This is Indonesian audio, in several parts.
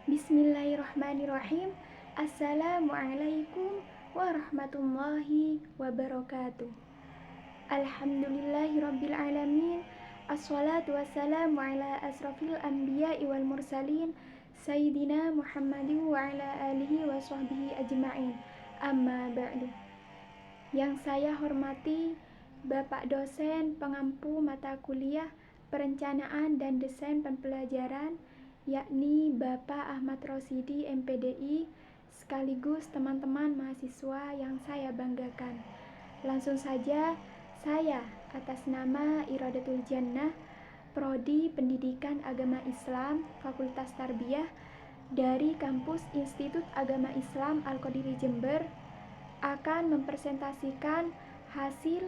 Bismillahirrahmanirrahim. Assalamualaikum warahmatullahi wabarakatuh. Alhamdulillahirabbil alamin. Assalatu wassalamu ala asrafil anbiya'i wal mursalin Sayyidina Muhammadin wa ala alihi wa sahbihi ajma'in. Amma ba'du. Yang saya hormati Bapak dosen pengampu mata kuliah perencanaan dan desain pembelajaran, yakni Bapak Ahmad Rosidi MPDI, sekaligus teman-teman mahasiswa yang saya banggakan. Langsung saja, saya atas nama Iradatul Jannah, Prodi Pendidikan Agama Islam, Fakultas Tarbiyah dari Kampus Institut Agama Islam Al-Qadiri Jember, akan mempresentasikan hasil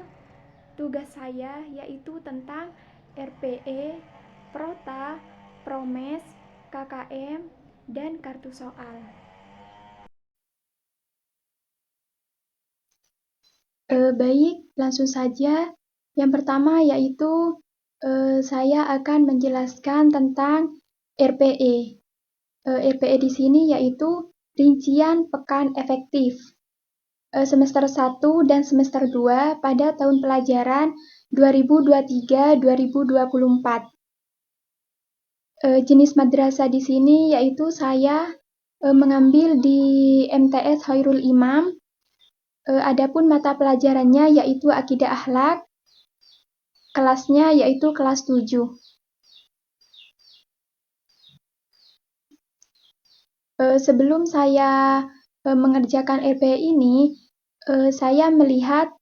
tugas saya, yaitu tentang RPE, Prota, Promes, KKM, dan kartu soal. Baik, langsung saja. Yang pertama yaitu saya akan menjelaskan tentang RPE. RPE di sini yaitu rincian pekan efektif semester 1 dan semester 2 pada tahun pelajaran 2023-2024. Jenis madrasah di sini yaitu saya mengambil di MTS Khairul Imam. Adapun mata pelajarannya yaitu Akidah Akhlak, kelasnya yaitu kelas 7. Sebelum saya mengerjakan RPE ini, saya melihat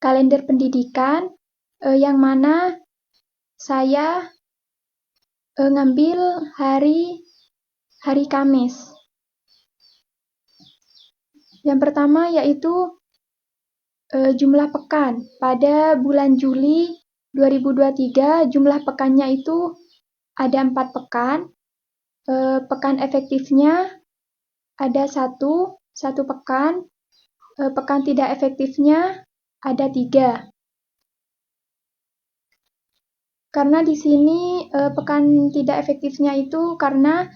kalender pendidikan yang mana saya ngambil hari Kamis. Yang pertama yaitu jumlah pekan. Pada bulan Juli 2023 jumlah pekannya itu ada 4 pekan. Pekan efektifnya ada satu pekan. Pekan tidak efektifnya ada 3. Karena di sini pekan tidak efektifnya itu karena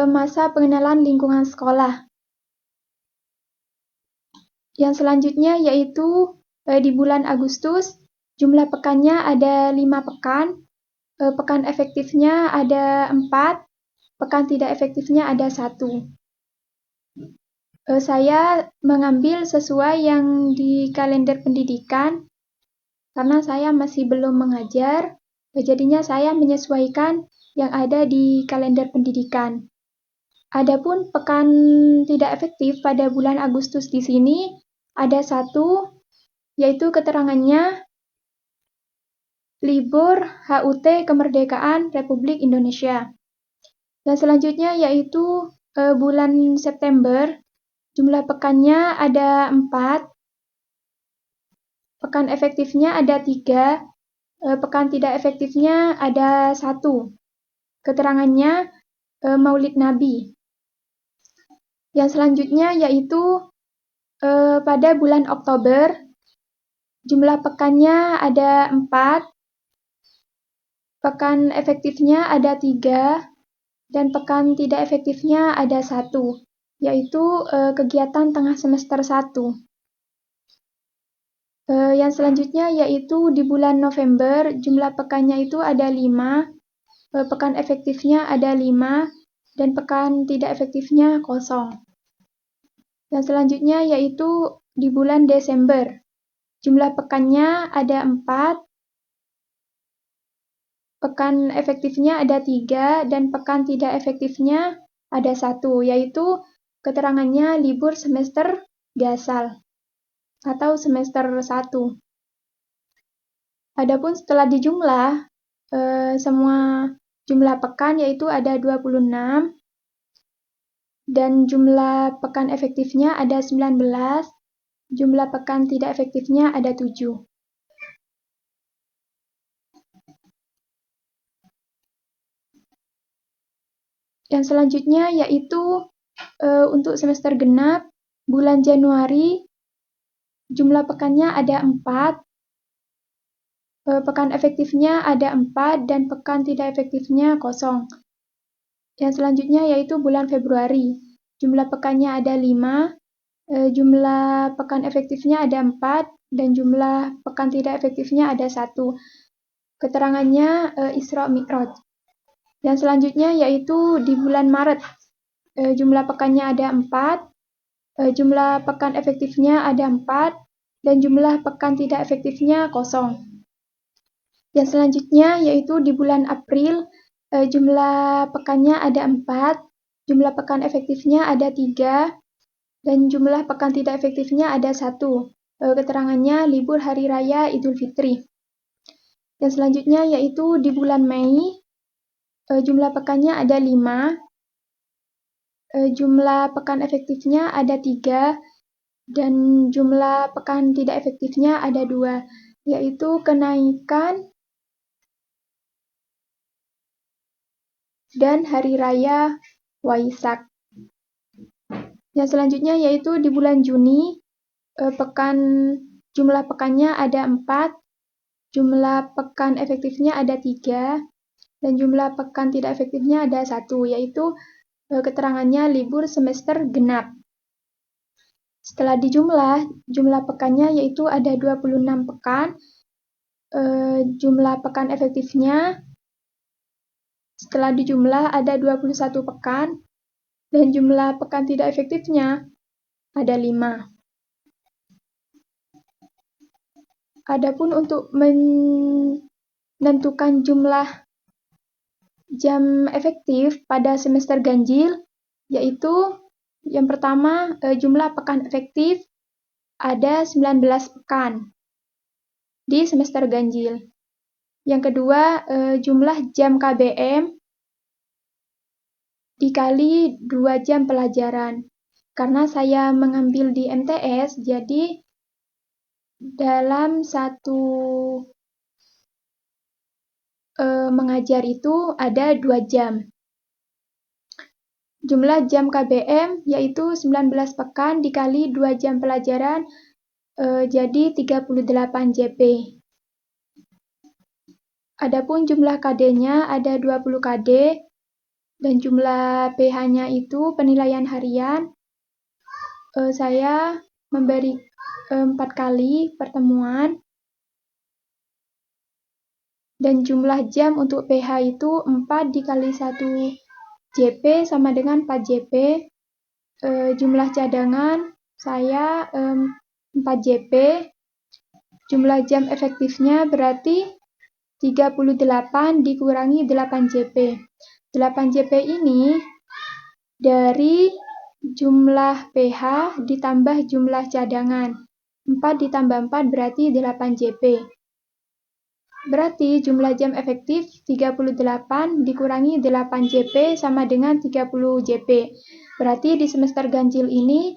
masa pengenalan lingkungan sekolah. Yang selanjutnya yaitu di bulan Agustus jumlah pekannya ada 5 pekan. Pekan efektifnya ada 4. Pekan tidak efektifnya ada 1. Saya mengambil sesuai yang di kalender pendidikan karena saya masih belum mengajar, jadinya saya menyesuaikan yang ada di kalender pendidikan. Adapun pekan tidak efektif pada bulan Agustus di sini ada 1, yaitu keterangannya libur HUT Kemerdekaan Republik Indonesia. Dan selanjutnya yaitu bulan September, jumlah pekannya ada 4, pekan efektifnya ada 3, pekan tidak efektifnya ada 1. Keterangannya Maulid Nabi. Yang selanjutnya yaitu pada bulan Oktober, jumlah pekannya ada 4, pekan efektifnya ada 3, dan pekan tidak efektifnya ada 1, yaitu kegiatan tengah semester 1. Yang selanjutnya yaitu di bulan November, jumlah pekannya itu ada 5, pekan efektifnya ada 5, dan pekan tidak efektifnya 0. Yang selanjutnya yaitu di bulan Desember, jumlah pekannya ada 4, pekan efektifnya ada 3, dan pekan tidak efektifnya ada 1, yaitu keterangannya libur semester gasal atau semester 1. Adapun setelah dijumlah semua jumlah pekan yaitu ada 26, dan jumlah pekan efektifnya ada 19, jumlah pekan tidak efektifnya ada 7. Yang selanjutnya yaitu untuk semester genap, bulan Januari Jumlah pekannya ada 4, pekan efektifnya ada 4, dan pekan tidak efektifnya kosong. Yang selanjutnya yaitu bulan Februari. Jumlah pekannya ada 5, jumlah pekan efektifnya ada 4, dan jumlah pekan tidak efektifnya ada 1. Keterangannya Isra Mi'raj. Yang selanjutnya yaitu di bulan Maret. Jumlah pekannya ada 4, jumlah pekan efektifnya ada 4, dan jumlah pekan tidak efektifnya kosong. Yang selanjutnya yaitu di bulan April, jumlah pekannya ada 4, jumlah pekan efektifnya ada 3, dan jumlah pekan tidak efektifnya ada 1. Keterangannya libur Hari Raya Idul Fitri. Yang selanjutnya yaitu di bulan Mei, jumlah pekannya ada 5, jumlah pekan efektifnya ada 3, dan jumlah pekan tidak efektifnya ada 2, yaitu kenaikan dan Hari Raya Waisak. Yang selanjutnya yaitu di bulan Juni, jumlah pekannya ada 4, jumlah pekan efektifnya ada 3, dan jumlah pekan tidak efektifnya ada 1, yaitu keterangannya libur semester genap. Setelah dijumlah, jumlah pekannya yaitu ada 26 pekan, jumlah pekan efektifnya setelah dijumlah ada 21 pekan, dan jumlah pekan tidak efektifnya ada 5. Adapun untuk menentukan jumlah jam efektif pada semester ganjil, yaitu yang pertama jumlah pekan efektif ada 19 pekan di semester ganjil. Yang kedua, jumlah jam KBM dikali 2 jam pelajaran. Karena saya mengambil di MTS, jadi dalam satu mengajar itu ada 2 jam. Jumlah jam KBM yaitu 19 pekan dikali 2 jam pelajaran, jadi 38 JP. Adapun jumlah KD-nya ada 20 KD, dan jumlah PH-nya itu penilaian harian. Saya memberi 4 kali pertemuan, dan jumlah jam untuk PH itu 4 dikali 1 JP sama dengan 4 JP. Jumlah cadangan saya 4 JP. Jumlah jam efektifnya berarti 38 dikurangi 8 JP. 8 JP ini dari jumlah PH ditambah jumlah cadangan. 4 ditambah 4 berarti 8 JP. Berarti jumlah jam efektif 38 dikurangi 8 JP sama dengan 30 JP. Berarti di semester ganjil ini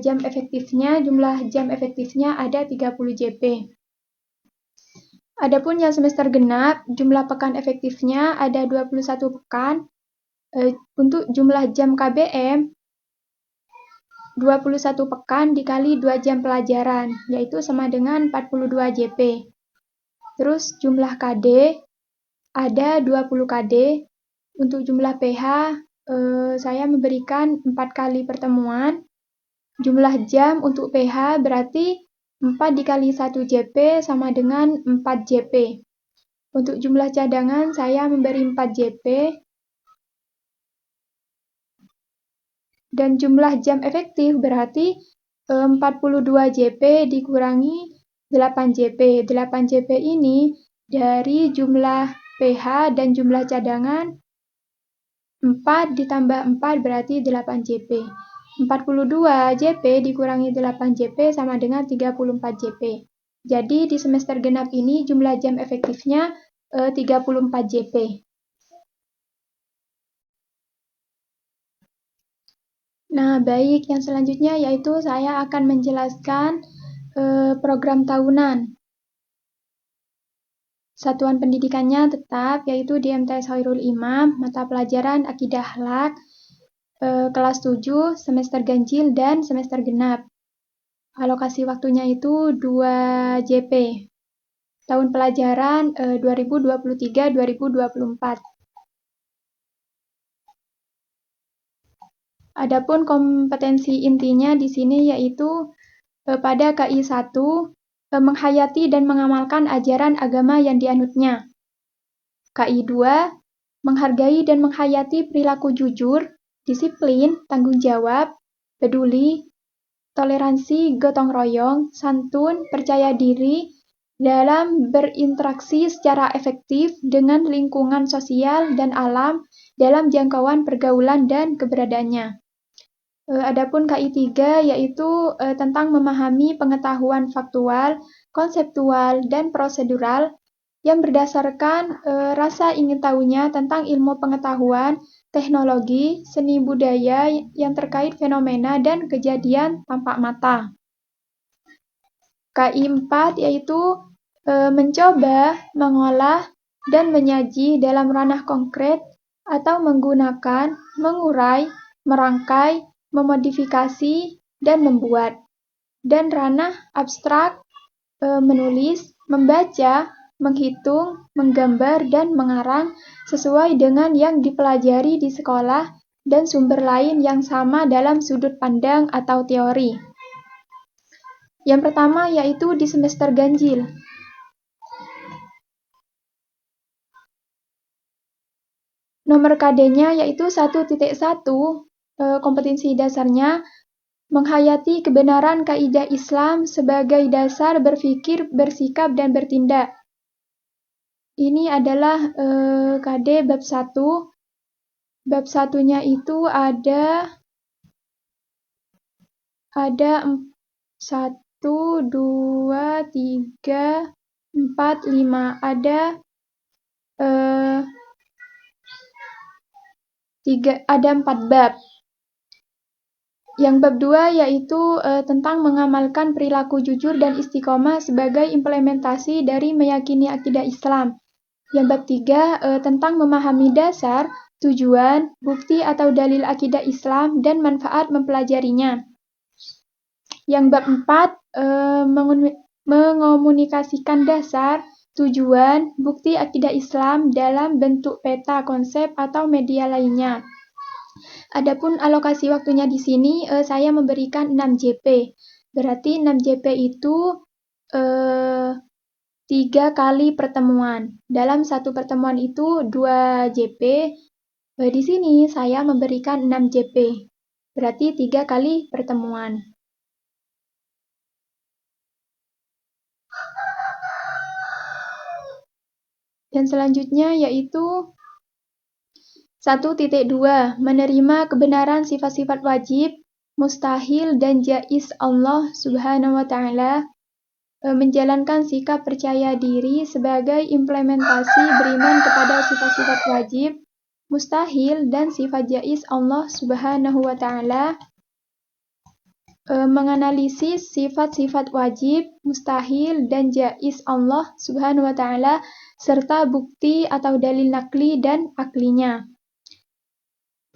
jumlah jam efektifnya ada 30 JP. Adapun yang semester genap, jumlah pekan efektifnya ada 21 pekan. Untuk jumlah jam KBM, 21 pekan dikali 2 jam pelajaran, yaitu sama dengan 42 JP. Terus jumlah KD, ada 20 KD. Untuk jumlah PH, saya memberikan 4 kali pertemuan. Jumlah jam untuk PH berarti 4 dikali 1 JP sama dengan 4 JP. Untuk jumlah cadangan saya memberi 4 JP. Dan jumlah jam efektif berarti 42 JP dikurangi 8 JP. 8 JP ini dari jumlah PH dan jumlah cadangan 4 ditambah 4 berarti 8 JP. 42 JP dikurangi 8 JP sama dengan 34 JP. Jadi di semester genap ini jumlah jam efektifnya 34 JP. Nah, baik, yang selanjutnya yaitu saya akan menjelaskan program tahunan. Satuan pendidikannya tetap, yaitu di MTS Khairul Imam, mata pelajaran Akidah Akhlak, kelas 7, semester ganjil, dan semester genap. Alokasi waktunya itu 2 JP. Tahun pelajaran 2023-2024. Adapun kompetensi intinya di sini yaitu pada KI 1 menghayati dan mengamalkan ajaran agama yang dianutnya. KI 2 menghargai dan menghayati perilaku jujur, disiplin, tanggung jawab, peduli, toleransi, gotong royong, santun, percaya diri dalam berinteraksi secara efektif dengan lingkungan sosial dan alam dalam jangkauan pergaulan dan keberadaannya. Adapun KI 3 yaitu tentang memahami pengetahuan faktual, konseptual, dan prosedural yang berdasarkan rasa ingin tahunya tentang ilmu pengetahuan, teknologi, seni budaya yang terkait fenomena dan kejadian tampak mata. KI 4 yaitu mencoba, mengolah, dan menyaji dalam ranah konkret atau menggunakan, mengurai, merangkai, memodifikasi, dan membuat. Dan ranah abstrak, menulis, membaca, menghitung, menggambar, dan mengarang sesuai dengan yang dipelajari di sekolah dan sumber lain yang sama dalam sudut pandang atau teori. Yang pertama yaitu di semester ganjil. Nomor KD-nya yaitu 1.1, kompetensi dasarnya menghayati kebenaran kaidah Islam sebagai dasar berpikir, bersikap, dan bertindak. Ini adalah KD bab 1. Bab 1-nya itu ada 1, 2, 3, 4, 5. Ada 4 bab. Yang bab 2 yaitu tentang mengamalkan perilaku jujur dan istiqomah sebagai implementasi dari meyakini akidah Islam. Yang bab 3 tentang memahami dasar, tujuan, bukti atau dalil akidah Islam dan manfaat mempelajarinya. Yang bab 4 mengomunikasikan dasar, tujuan, bukti akidah Islam dalam bentuk peta, konsep, atau media lainnya. Adapun alokasi waktunya di sini saya memberikan 6 JP. Berarti 6 JP itu 3 kali pertemuan. Dalam satu pertemuan itu 2 JP. Di sini saya memberikan 6 JP. Berarti 3 kali pertemuan. Dan selanjutnya yaitu 1.2 menerima kebenaran sifat-sifat wajib, mustahil, dan jaiz Allah Subhanahu wa Ta'ala, menjalankan sikap percaya diri sebagai implementasi beriman kepada sifat-sifat wajib, mustahil, dan sifat jaiz Allah Subhanahu wa Ta'ala, menganalisis sifat-sifat wajib, mustahil, dan jaiz Allah Subhanahu wa Ta'ala serta bukti atau dalil nakli dan aklinya.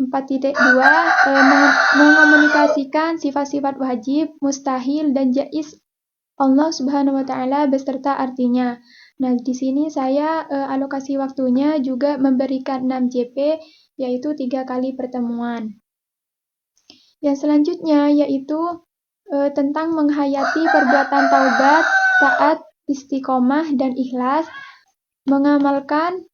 4.2 mengomunikasikan sifat-sifat wajib, mustahil, dan jaiz Allah Subhanahu wa Ta'ala beserta artinya. Nah, di sini saya alokasi waktunya juga memberikan 6 JP yaitu 3 kali pertemuan. Yang selanjutnya yaitu tentang menghayati perbuatan taubat, taat, istiqomah, dan ikhlas, mengamalkan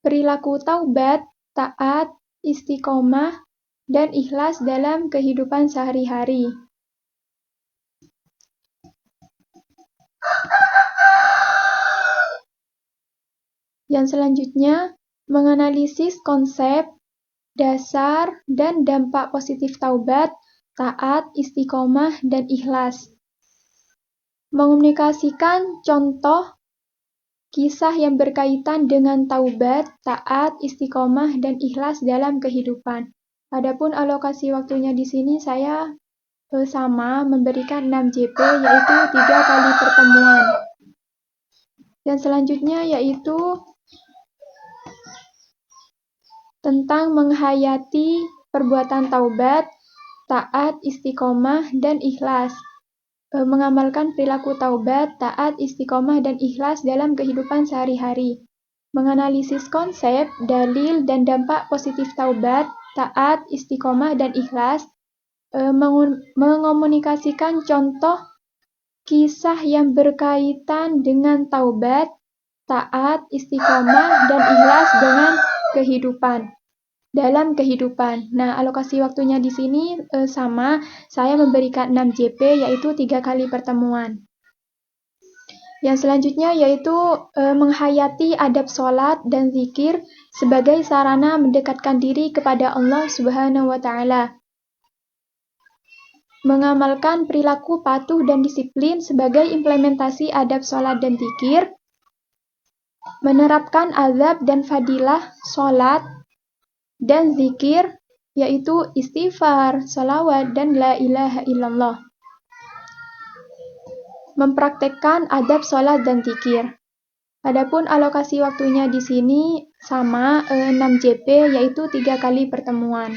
perilaku taubat, taat, istiqomah, dan ikhlas dalam kehidupan sehari-hari. Yang selanjutnya, menganalisis konsep, dasar, dan dampak positif taubat, taat, istiqomah, dan ikhlas. Mengomunikasikan contoh kisah yang berkaitan dengan taubat, taat, istiqomah, dan ikhlas dalam kehidupan. Adapun alokasi waktunya di sini saya sama memberikan 6 JP yaitu 3 kali pertemuan. Dan selanjutnya yaitu tentang menghayati perbuatan taubat, taat, istiqomah, dan ikhlas. Mengamalkan perilaku taubat, taat, istiqomah, dan ikhlas dalam kehidupan sehari-hari. Menganalisis konsep, dalil, dan dampak positif taubat, taat, istiqomah, dan ikhlas. Mengomunikasikan contoh kisah yang berkaitan dengan taubat, taat, istiqomah, dan ikhlas dalam kehidupan. Nah, alokasi waktunya di sini sama, saya memberikan 6 JP, yaitu 3 kali pertemuan. Yang selanjutnya yaitu menghayati adab sholat dan zikir sebagai sarana mendekatkan diri kepada Allah Subhanahu wa Ta'ala. Mengamalkan perilaku patuh dan disiplin sebagai implementasi adab sholat dan zikir. Menerapkan azab dan fadilah sholat dan zikir, yaitu istighfar, salawat, dan la ilaha illallah. Mempraktekkan adab sholat dan zikir. Adapun alokasi waktunya di sini sama 6 JP, yaitu 3 kali pertemuan.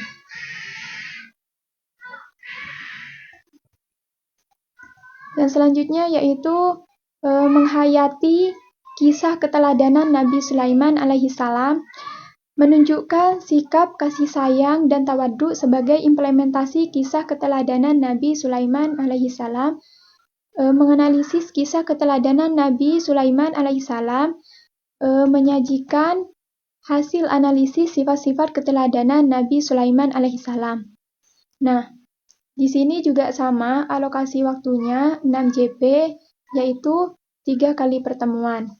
Dan selanjutnya yaitu menghayati kisah keteladanan Nabi Sulaiman alaihissalam, menunjukkan sikap kasih sayang dan tawadhu sebagai implementasi kisah keteladanan Nabi Sulaiman alaihissalam. Menganalisis kisah keteladanan Nabi Sulaiman alaihissalam, menyajikan hasil analisis sifat-sifat keteladanan Nabi Sulaiman alaihissalam. Nah, di sini juga sama alokasi waktunya 6 JP, yaitu 3 kali pertemuan.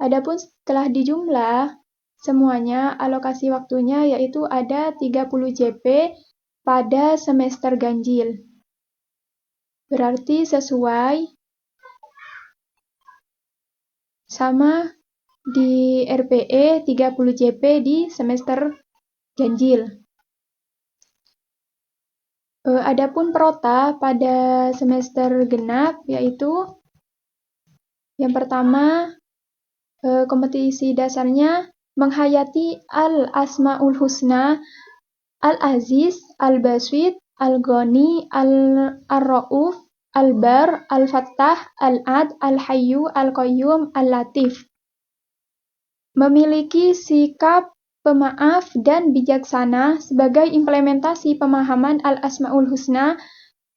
Adapun setelah dijumlah semuanya, alokasi waktunya yaitu ada 30 JP pada semester ganjil. Berarti sesuai sama di RPE 30 JP di semester ganjil. Adapun prota pada semester genap yaitu yang pertama kompetisi dasarnya menghayati Al-Asmaul Husna, Al-Aziz, Al-Basit, Al-Ghani, Al-Ra'uf, Al-Bar, Al-Fattah, Al-Ad, Al-Hayyu, Al-Qayyum, Al-Latif. Memiliki sikap pemaaf dan bijaksana sebagai implementasi pemahaman Al-Asmaul Husna,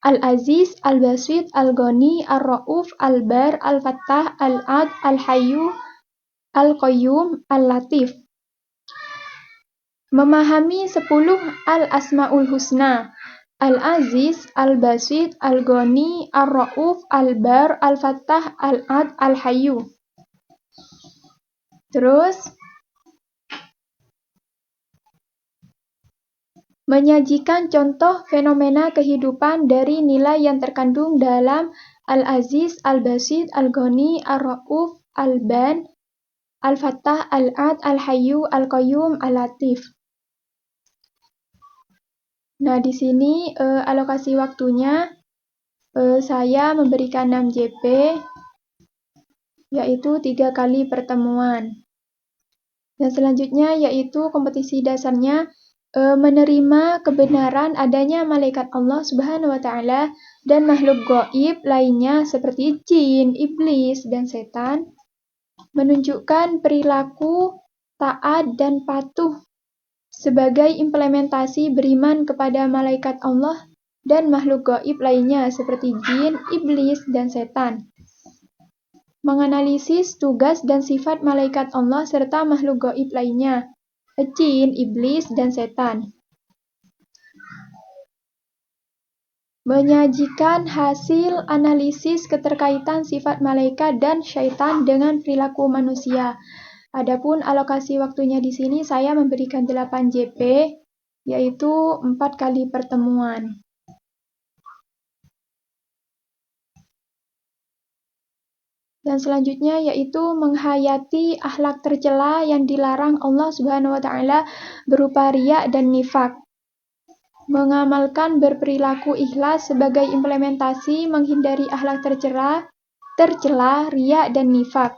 Al-Aziz, Al-Basit, Al-Ghani, Al-Ra'uf, Al-Bar, Al-Fattah, Al-Ad, Al-Hayyu, Al-Qayyum, Al-Latif. Memahami 10 Al-Asmaul Husna, Al-Aziz, Al-Basit, Al-Ghani, Al-Ra'uf, Al-Bar, Al-Fattah, Al-Ad, Al-Hayyu. Terus, menyajikan contoh fenomena kehidupan dari nilai yang terkandung dalam Al-Aziz, Al-Basit, Al-Ghani, Al-Ra'uf, Al-Ban, Al-Fattah, Al-Ad, Al-Hayyu, Al-Qayyum, Al-Latif. Nah, di sini alokasi waktunya saya memberikan 6 JP, yaitu 3 kali pertemuan. Dan selanjutnya yaitu kompetisi dasarnya menerima kebenaran adanya malaikat Allah Subhanahu wa Ta'ala dan makhluk gaib lainnya seperti jin, iblis, dan setan. Menunjukkan perilaku taat dan patuh sebagai implementasi beriman kepada malaikat Allah dan makhluk gaib lainnya seperti jin, iblis, dan setan. Menganalisis tugas dan sifat malaikat Allah serta makhluk gaib lainnya, jin, iblis, dan setan. Menyajikan hasil analisis keterkaitan sifat malaikat dan syaitan dengan perilaku manusia. Adapun alokasi waktunya di sini saya memberikan 8 JP, yaitu 4 kali pertemuan. Dan selanjutnya yaitu menghayati akhlak tercela yang dilarang Allah Subhanahu wa Ta'ala berupa riya dan nifak. Mengamalkan berperilaku ikhlas sebagai implementasi menghindari akhlak tercela, riya, dan nifak.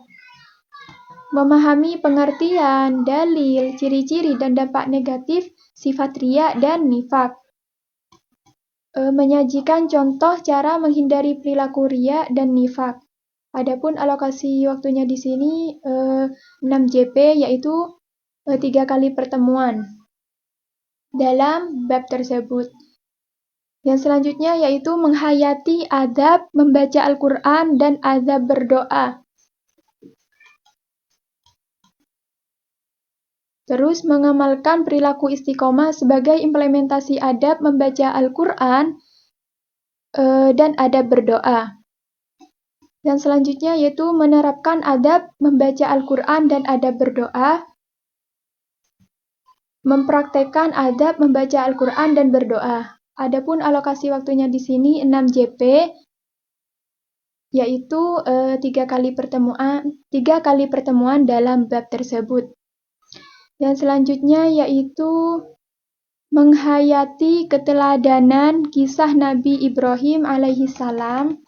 Memahami pengertian, dalil, ciri-ciri, dan dampak negatif sifat riya dan nifak. menyajikan contoh cara menghindari perilaku riya dan nifak. Adapun alokasi waktunya di sini 6 JP, yaitu 3 kali pertemuan dalam bab tersebut. Yang selanjutnya yaitu menghayati adab membaca Al-Quran dan adab berdoa. Terus mengamalkan perilaku istiqomah sebagai implementasi adab membaca Al-Quran dan adab berdoa. Yang selanjutnya yaitu menerapkan adab membaca Al-Quran dan adab berdoa. Mempraktekkan adab membaca Al-Quran dan berdoa. Adapun alokasi waktunya di sini 6 JP, yaitu 3 kali pertemuan dalam bab tersebut. Yang selanjutnya yaitu menghayati keteladanan kisah Nabi Ibrahim alaihi salam,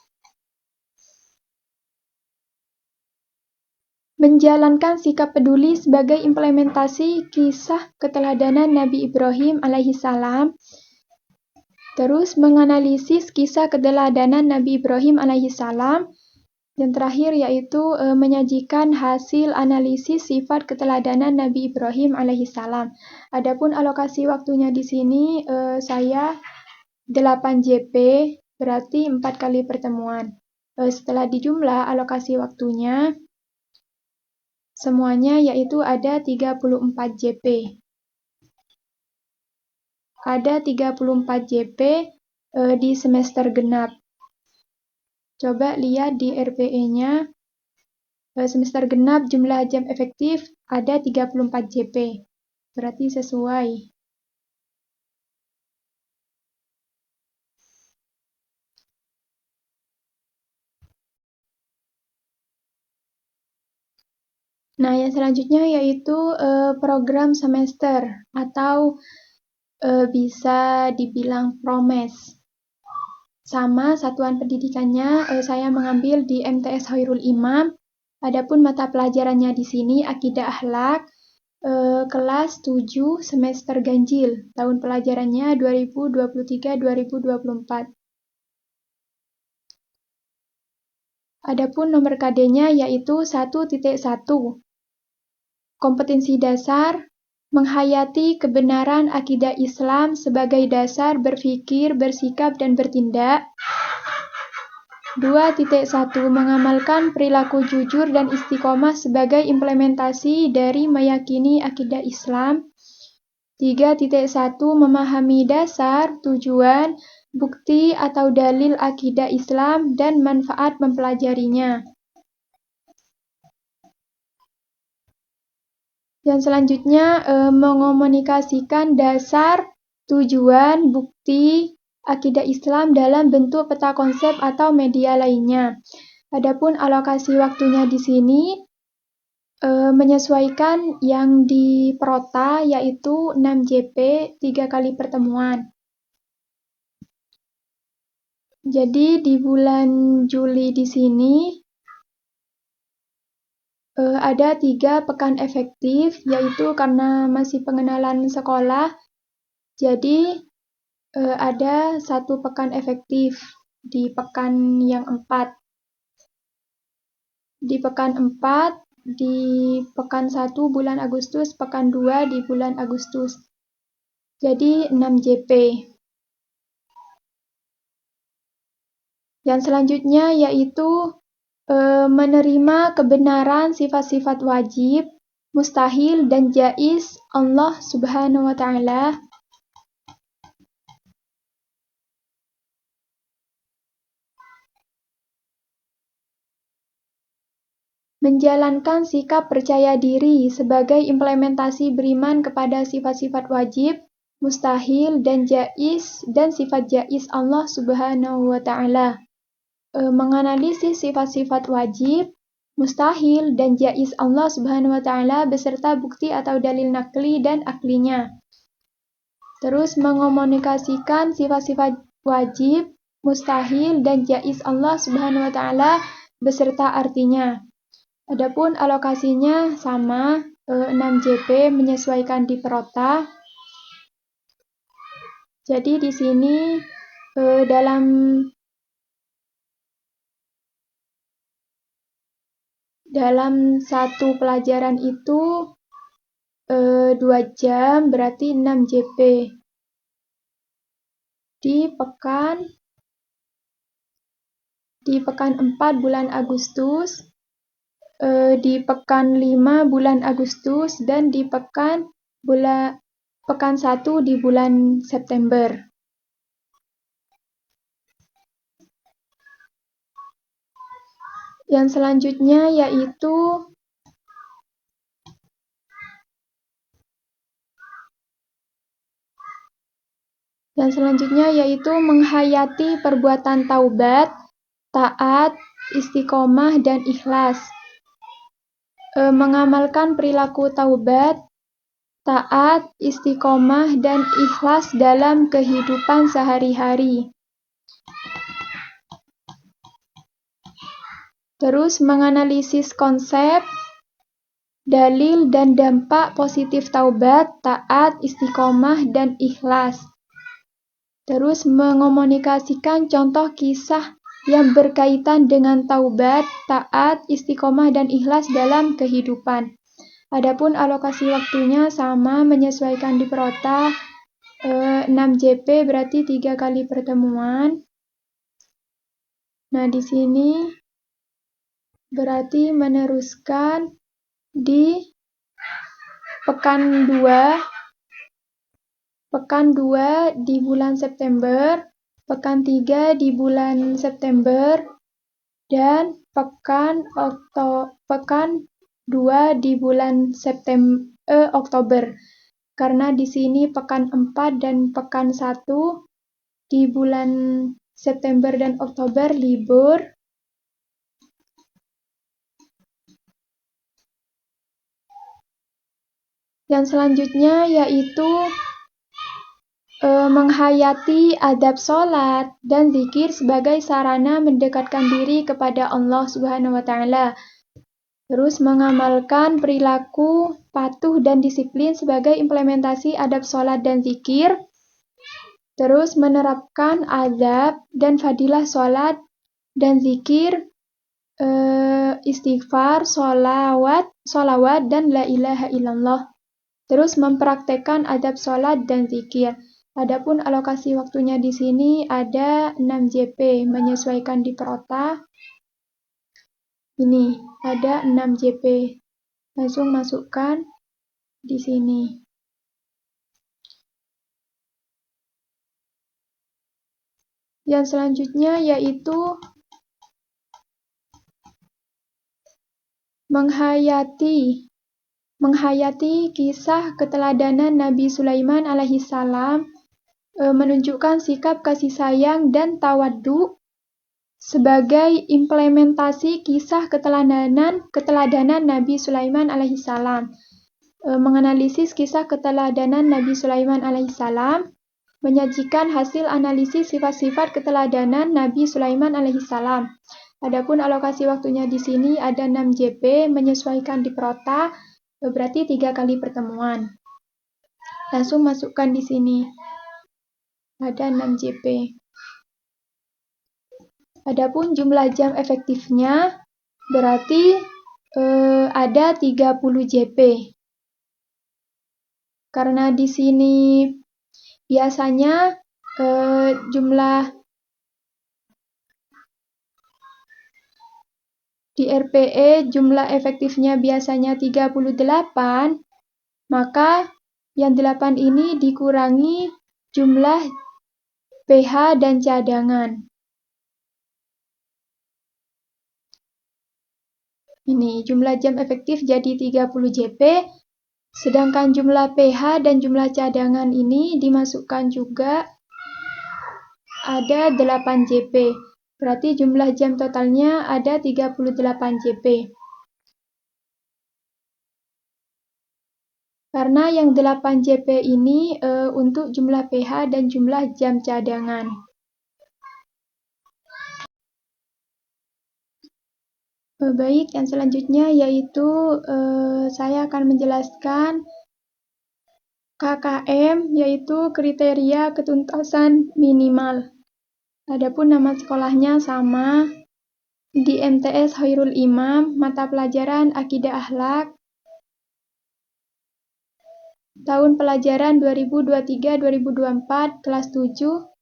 menjalankan sikap peduli sebagai implementasi kisah keteladanan Nabi Ibrahim alaihi salam, terus menganalisis kisah keteladanan Nabi Ibrahim alaihi salam. Yang terakhir yaitu menyajikan hasil analisis sifat keteladanan Nabi Ibrahim alaihissalam. Adapun alokasi waktunya di sini saya 8 JP, berarti 4 kali pertemuan. Setelah dijumlah alokasi waktunya, semuanya yaitu ada 34 JP. Ada 34 JP di semester genap. Coba lihat di RPE-nya, semester genap jumlah jam efektif ada 34 JP, berarti sesuai. Nah, yang selanjutnya yaitu program semester atau bisa dibilang promes. Sama satuan pendidikannya saya mengambil di MTS Khairul Imam. Adapun mata pelajarannya di sini Akidah Akhlak, kelas 7 semester ganjil. Tahun pelajarannya 2023-2024. Adapun nomor KD-nya yaitu 1.1. Kompetensi dasar, menghayati kebenaran akidah Islam sebagai dasar berpikir, bersikap, dan bertindak. 2.1 mengamalkan perilaku jujur dan istiqomah sebagai implementasi dari meyakini akidah Islam. 3.1 memahami dasar, tujuan, bukti atau dalil akidah Islam dan manfaat mempelajarinya. Yang selanjutnya mengomunikasikan dasar, tujuan, bukti, akidah Islam dalam bentuk peta konsep atau media lainnya. Adapun alokasi waktunya di sini menyesuaikan yang di Prota yaitu 6 JP 3 kali pertemuan. Jadi di bulan Juli di sini ada 3 pekan efektif, yaitu karena masih pengenalan sekolah, jadi ada 1 pekan efektif di pekan yang 4. Di pekan 4, di pekan 1 bulan Agustus, pekan 2 di bulan Agustus. Jadi 6 JP. Yang selanjutnya yaitu menerima kebenaran sifat-sifat wajib, mustahil, dan jaiz Allah Subhanahu wa Ta'ala. Menjalankan sikap percaya diri sebagai implementasi beriman kepada sifat-sifat wajib, mustahil, dan jaiz, dan sifat jaiz Allah Subhanahu wa Ta'ala. Menganalisis sifat-sifat wajib, mustahil, dan jaiz Allah Subhanahu wa Ta'ala beserta bukti atau dalil nakli dan aklinya. Terus mengomunikasikan sifat-sifat wajib, mustahil, dan jaiz Allah Subhanahu wa Ta'ala beserta artinya. Adapun alokasinya sama 6 JP menyesuaikan di Prota. Jadi di sini dalam satu pelajaran itu 2 jam, berarti 6 JP. Di pekan 4 bulan Agustus, di pekan 5 bulan Agustus, dan di pekan 1 di bulan September. Yang selanjutnya yaitu menghayati perbuatan taubat, taat, istiqomah, dan ikhlas. Mengamalkan perilaku taubat, taat, istiqomah, dan ikhlas dalam kehidupan sehari-hari. Terus menganalisis konsep, dalil, dan dampak positif taubat, taat, istiqomah, dan ikhlas. Terus mengomunikasikan contoh kisah yang berkaitan dengan taubat, taat, istiqomah, dan ikhlas dalam kehidupan. Adapun alokasi waktunya sama, menyesuaikan di perota 6 JP, berarti 3 kali pertemuan. Nah, di sini berarti meneruskan di pekan 2 di bulan September, pekan 3 di bulan September, dan pekan 2 di bulan Oktober. Karena di sini pekan 4 dan pekan 1 di bulan September dan Oktober libur. Yang selanjutnya yaitu menghayati adab sholat dan zikir sebagai sarana mendekatkan diri kepada Allah Subhanahu wa Ta'ala. Terus mengamalkan perilaku patuh dan disiplin sebagai implementasi adab sholat dan zikir. Terus menerapkan adab dan fadilah sholat dan zikir, istighfar, sholawat, dan la ilaha illallah. Terus mempraktekkan adab sholat dan zikir. Adapun alokasi waktunya di sini ada 6 JP, menyesuaikan di perota. Ini ada 6 JP. Langsung masukkan di sini. Yang selanjutnya yaitu menghayati kisah keteladanan Nabi Sulaiman alaihissalam, menunjukkan sikap kasih sayang dan tawaddu sebagai implementasi kisah keteladanan Nabi Sulaiman alaihissalam. Menganalisis kisah keteladanan Nabi Sulaiman alaihissalam, menyajikan hasil analisis sifat-sifat keteladanan Nabi Sulaiman alaihissalam. Adapun alokasi waktunya di sini ada 6 JP, menyesuaikan di perota, berarti 3 kali pertemuan. Langsung masukkan di sini. Ada 6 JP. Adapun jumlah jam efektifnya berarti ada 30 JP. Karena di sini biasanya di RPE jumlah efektifnya biasanya 38, maka yang 8 ini dikurangi jumlah PH dan cadangan. Ini jumlah jam efektif jadi 30 JP, sedangkan jumlah PH dan jumlah cadangan ini dimasukkan juga ada 8 JP. Berarti jumlah jam totalnya ada 38 JP. Karena yang 8 JP ini untuk jumlah PH dan jumlah jam cadangan. Baik, yang selanjutnya yaitu saya akan menjelaskan KKM, yaitu kriteria ketuntasan minimal. Adapun nama sekolahnya sama, di MTS Khairul Imam, mata pelajaran Akidah Akhlak, tahun pelajaran 2023-2024, kelas 7,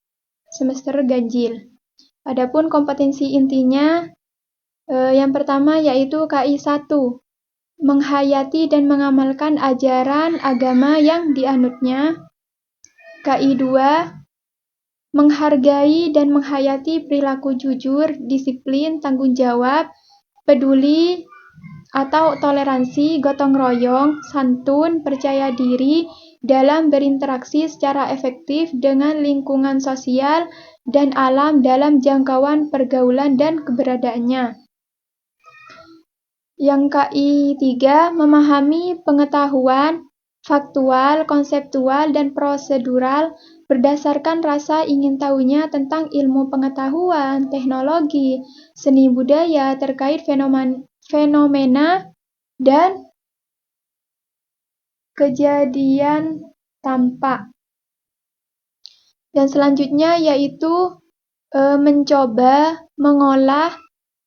semester ganjil. Adapun kompetensi intinya, yang pertama yaitu KI 1, menghayati dan mengamalkan ajaran agama yang dianutnya. KI 2, menghargai dan menghayati perilaku jujur, disiplin, tanggung jawab, peduli atau toleransi, gotong royong, santun, percaya diri dalam berinteraksi secara efektif dengan lingkungan sosial dan alam dalam jangkauan pergaulan dan keberadaannya. Yang KI 3, memahami pengetahuan faktual, konseptual, dan prosedural berdasarkan rasa ingin tahunya tentang ilmu pengetahuan, teknologi, seni budaya terkait fenomena dan kejadian tampak. Dan selanjutnya yaitu mencoba, mengolah,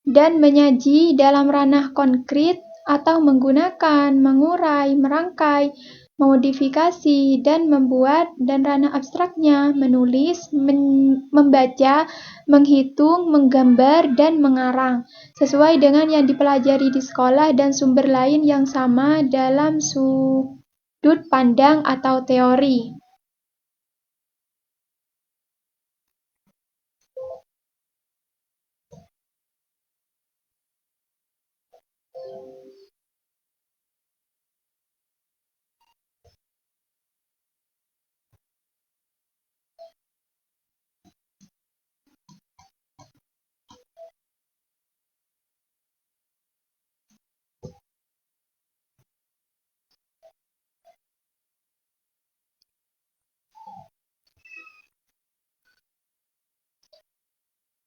dan menyaji dalam ranah konkret atau menggunakan, mengurai, merangkai, memodifikasi, dan membuat, dan ranah abstraknya, menulis, membaca, menghitung, menggambar, dan mengarang, sesuai dengan yang dipelajari di sekolah dan sumber lain yang sama dalam sudut pandang atau teori.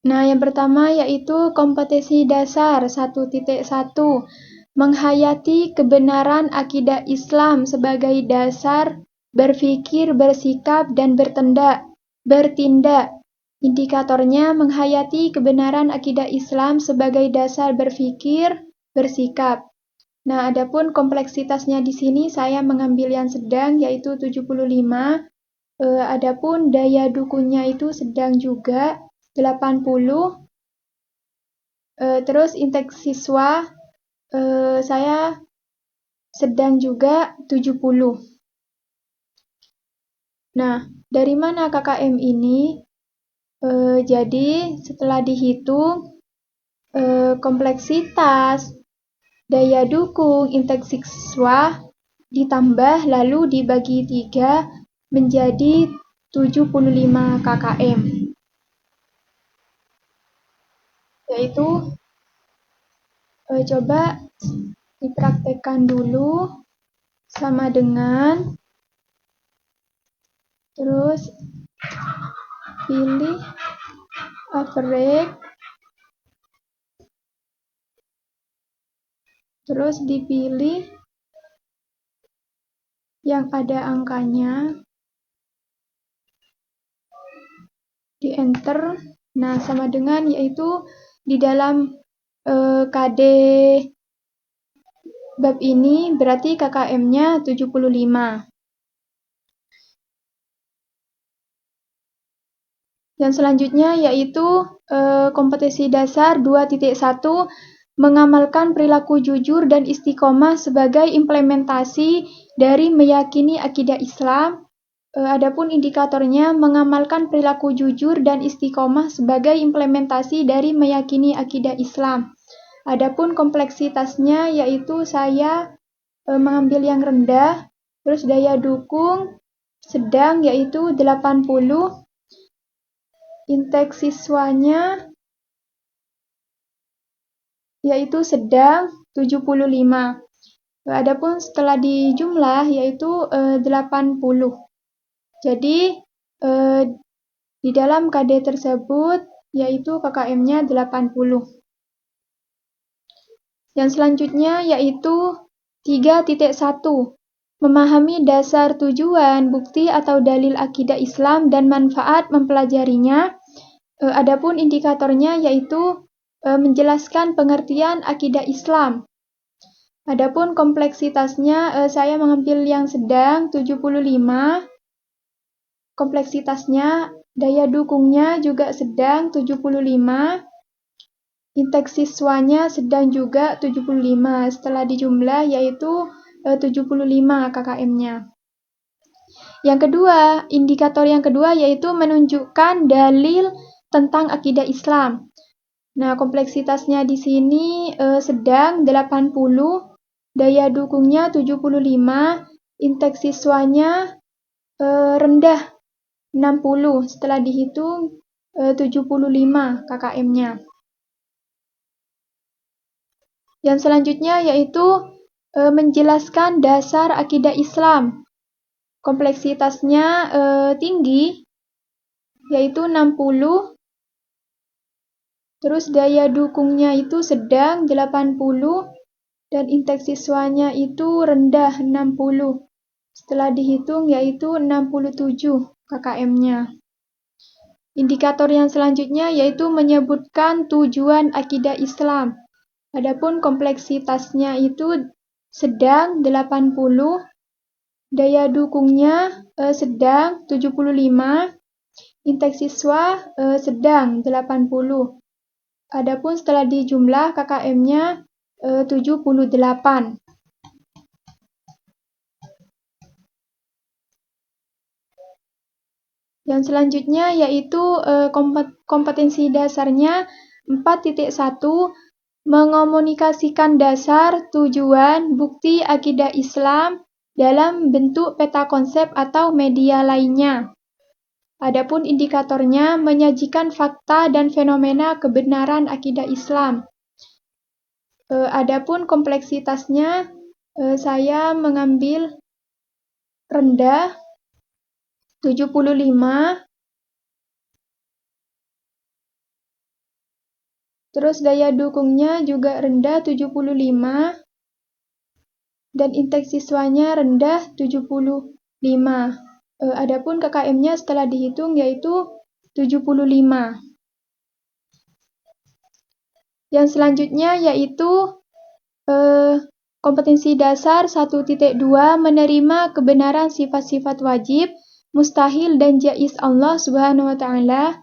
Nah, yang pertama yaitu kompetensi dasar 1.1, menghayati kebenaran akidah Islam sebagai dasar berpikir, bersikap, dan bertindak. Indikatornya menghayati kebenaran akidah Islam sebagai dasar berpikir, bersikap. Nah, adapun kompleksitasnya di sini saya mengambil yang sedang yaitu 75. Adapun daya dukungnya itu sedang juga 80. Terus intake siswa saya sedang juga 70. Nah, dari mana KKM ini? Jadi setelah dihitung kompleksitas, daya dukung, intake siswa ditambah lalu dibagi 3 menjadi 75 KKM. Yaitu coba dipraktekkan dulu sama dengan, terus pilih average, terus dipilih yang ada angkanya, di enter. Nah, sama dengan yaitu di dalam KD bab ini berarti KKM-nya 75. Dan selanjutnya yaitu kompetensi dasar 2.1, mengamalkan perilaku jujur dan istiqomah sebagai implementasi dari meyakini akidah Islam. Adapun indikatornya mengamalkan perilaku jujur dan istiqomah sebagai implementasi dari meyakini akidah Islam. Adapun kompleksitasnya yaitu saya mengambil yang rendah, terus daya dukung sedang yaitu 80. Intake siswanya yaitu sedang 75. Adapun setelah dijumlah yaitu 80. Jadi di dalam KD tersebut yaitu KKM-nya 80. Yang selanjutnya yaitu 3.1, memahami dasar tujuan, bukti atau dalil akidah Islam dan manfaat mempelajarinya. Adapun indikatornya yaitu menjelaskan pengertian akidah Islam. Adapun kompleksitasnya saya mengambil yang sedang 75. Kompleksitasnya daya dukungnya juga sedang 75. Inteks siswanya sedang juga 75. Setelah dijumlah yaitu 75 KKM-nya. Yang kedua, indikator yang kedua yaitu menunjukkan dalil tentang akidah Islam. Nah, kompleksitasnya di sini sedang 80, daya dukungnya 75, inteks siswanya rendah 60. Setelah dihitung 75 KKM-nya. Yang selanjutnya yaitu menjelaskan dasar akidah Islam. Kompleksitasnya tinggi, yaitu 60. Terus daya dukungnya itu sedang 80 dan inteks siswanya itu rendah 60. Setelah dihitung yaitu 67 KKM-nya. Indikator yang selanjutnya yaitu menyebutkan tujuan akidah Islam. Adapun kompleksitasnya itu sedang 80, daya dukungnya sedang 75, inteks siswa sedang 80. Adapun setelah dijumlah KKM-nya 78. Yang selanjutnya yaitu kompetensi dasarnya 4.1, mengomunikasikan dasar, tujuan, bukti akidah Islam dalam bentuk peta konsep atau media lainnya. Adapun indikatornya menyajikan fakta dan fenomena kebenaran akidah Islam. Adapun kompleksitasnya saya mengambil rendah 75. Terus daya dukungnya juga rendah 75 dan inteks siswanya rendah 75. Adapun KKM-nya setelah dihitung yaitu 75. Yang selanjutnya yaitu kompetensi dasar 1.2, menerima kebenaran sifat-sifat wajib, mustahil dan jaiz Allah Subhanahu wa taala.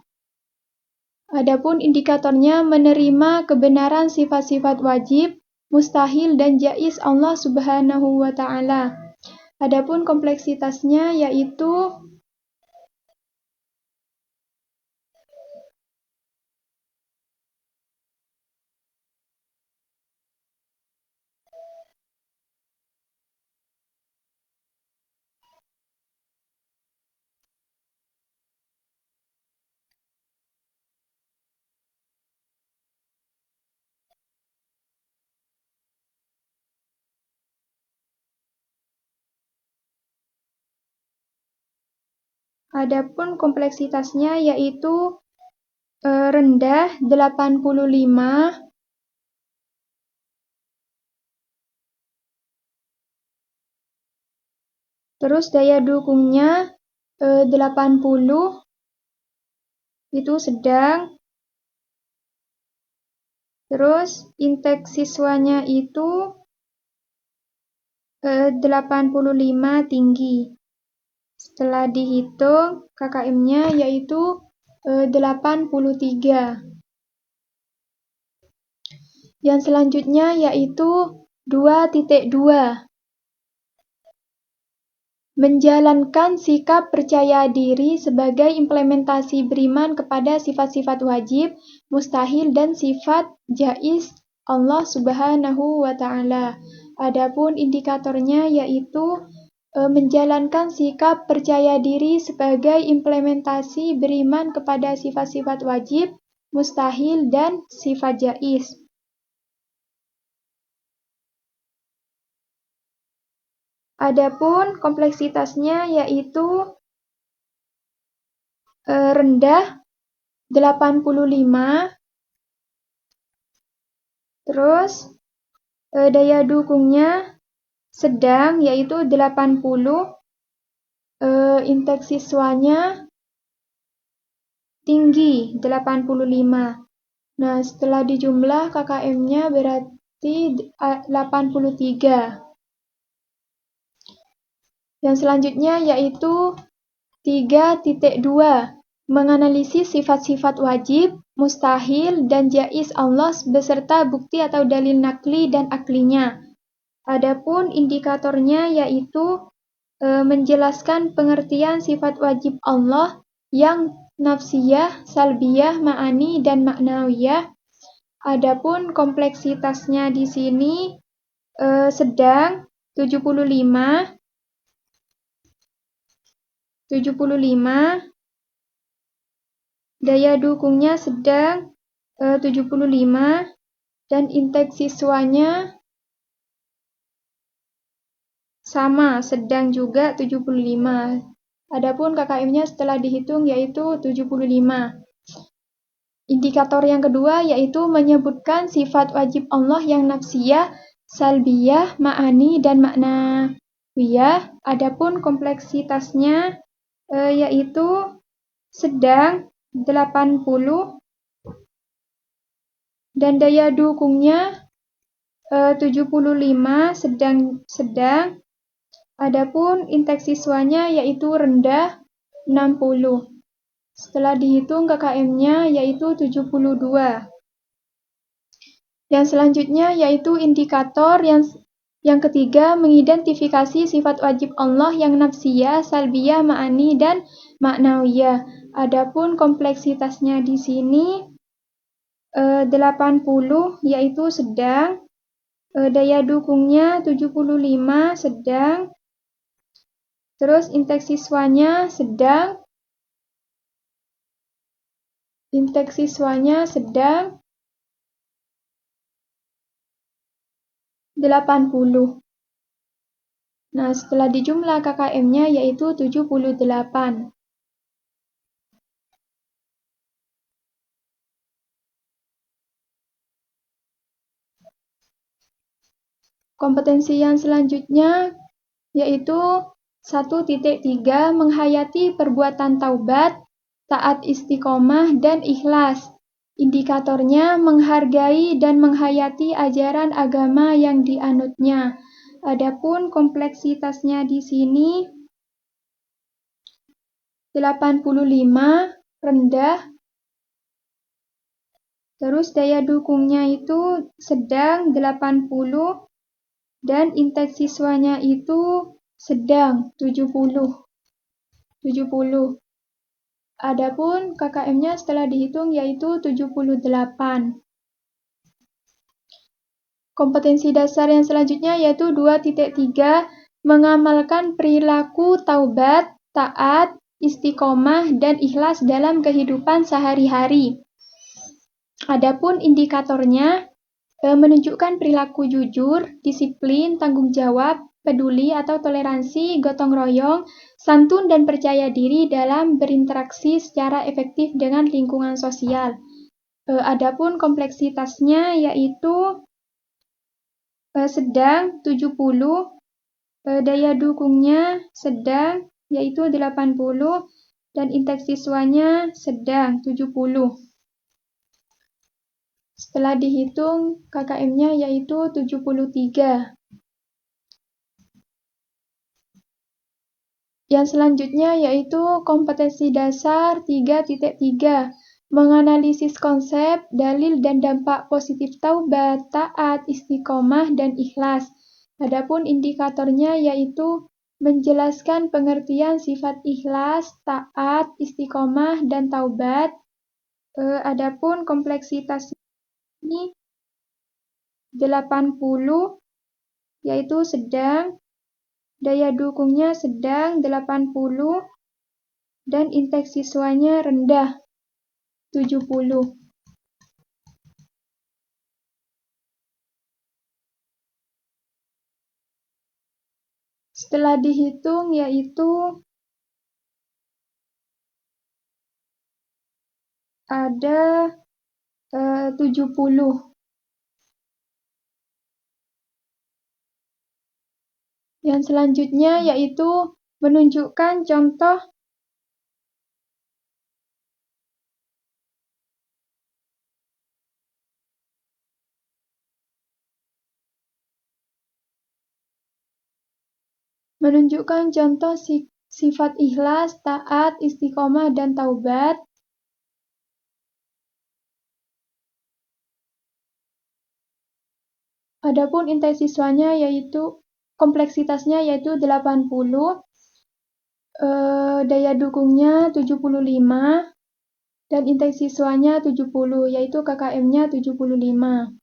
Adapun indikatornya menerima kebenaran sifat-sifat wajib, mustahil dan jaiz Allah Subhanahu wa taala. Adapun kompleksitasnya yaitu adapun kompleksitasnya yaitu rendah 85. Terus daya dukungnya 80, itu sedang. Terus inteks siswanya itu 85 tinggi. Setelah dihitung KKM-nya yaitu 83. Yang selanjutnya yaitu 2.2. Menjalankan sikap percaya diri sebagai implementasi beriman kepada sifat-sifat wajib, mustahil dan sifat jaiz Allah Subhanahu wa taala. Adapun indikatornya yaitu menjalankan sikap percaya diri sebagai implementasi beriman kepada sifat-sifat wajib, mustahil dan sifat jaiz. Adapun kompleksitasnya yaitu rendah 85. Terus daya dukungnya sedang yaitu 80. Inteks siswanya tinggi 85. Nah, setelah dijumlah KKM-nya berarti 83. Yang selanjutnya yaitu 3.2, menganalisis sifat-sifat wajib, mustahil, dan jaiz Allah beserta bukti atau dalil nakli dan aklinya. Adapun indikatornya yaitu menjelaskan pengertian sifat wajib Allah yang nafsiyah, salbiyah, ma'ani, dan ma'nawiyah. Adapun kompleksitasnya di sini sedang 75, daya dukungnya sedang 75, dan intake siswanya sama, sedang juga 75. Adapun KKM-nya setelah dihitung yaitu 75. Indikator yang kedua yaitu menyebutkan sifat wajib Allah yang nafsiyah, salbiyah, ma'ani, dan ma'nawiyah. Adapun kompleksitasnya yaitu sedang 80 dan daya dukungnya 75, sedang. Adapun intake siswanya yaitu rendah 60. Setelah dihitung KKM-nya yaitu 72. Yang selanjutnya yaitu indikator yang ketiga, mengidentifikasi sifat wajib Allah yang nafsiyah, salbiyah, ma'ani, dan ma'nawiyah. Adapun kompleksitasnya di sini 80 yaitu sedang, daya dukungnya 75 sedang, terus intake siswanya sedang, 80. Nah, setelah dijumlah KKM-nya yaitu 78. Kompetensi yang selanjutnya yaitu 1.3, menghayati perbuatan taubat, taat istiqomah, dan ikhlas. Indikatornya menghargai dan menghayati ajaran agama yang dianutnya. Adapun kompleksitasnya di sini 85 rendah, terus daya dukungnya itu sedang 80, dan intake siswanya itu sedang 70. Adapun KKM-nya setelah dihitung yaitu 78. Kompetensi dasar yang selanjutnya yaitu 2.3, mengamalkan perilaku taubat, taat, istiqomah, dan ikhlas dalam kehidupan sehari-hari. Adapun indikatornya menunjukkan perilaku jujur, disiplin, tanggung jawab, peduli atau toleransi, gotong royong, santun, dan percaya diri dalam berinteraksi secara efektif dengan lingkungan sosial. Adapun kompleksitasnya yaitu sedang 70, daya dukungnya sedang yaitu 80, dan intake siswanya sedang 70. Setelah dihitung KKM-nya yaitu 73. Yang selanjutnya yaitu kompetensi dasar 3.3, menganalisis konsep, dalil, dan dampak positif taubat, taat, istiqomah, dan ikhlas. Adapun indikatornya yaitu menjelaskan pengertian sifat ikhlas, taat, istiqomah, dan taubat. Adapun kompleksitas ini 80 yaitu sedang, daya dukungnya sedang 80, dan intake siswanya rendah 70. Setelah dihitung yaitu ada 70. Yang selanjutnya yaitu menunjukkan contoh menunjukkan contoh sifat ikhlas, taat, istiqomah, dan taubat. Adapun inti siswanya yaitu kompleksitasnya yaitu 80, daya dukungnya 75, dan inti siswanya 70, yaitu KKM-nya 75.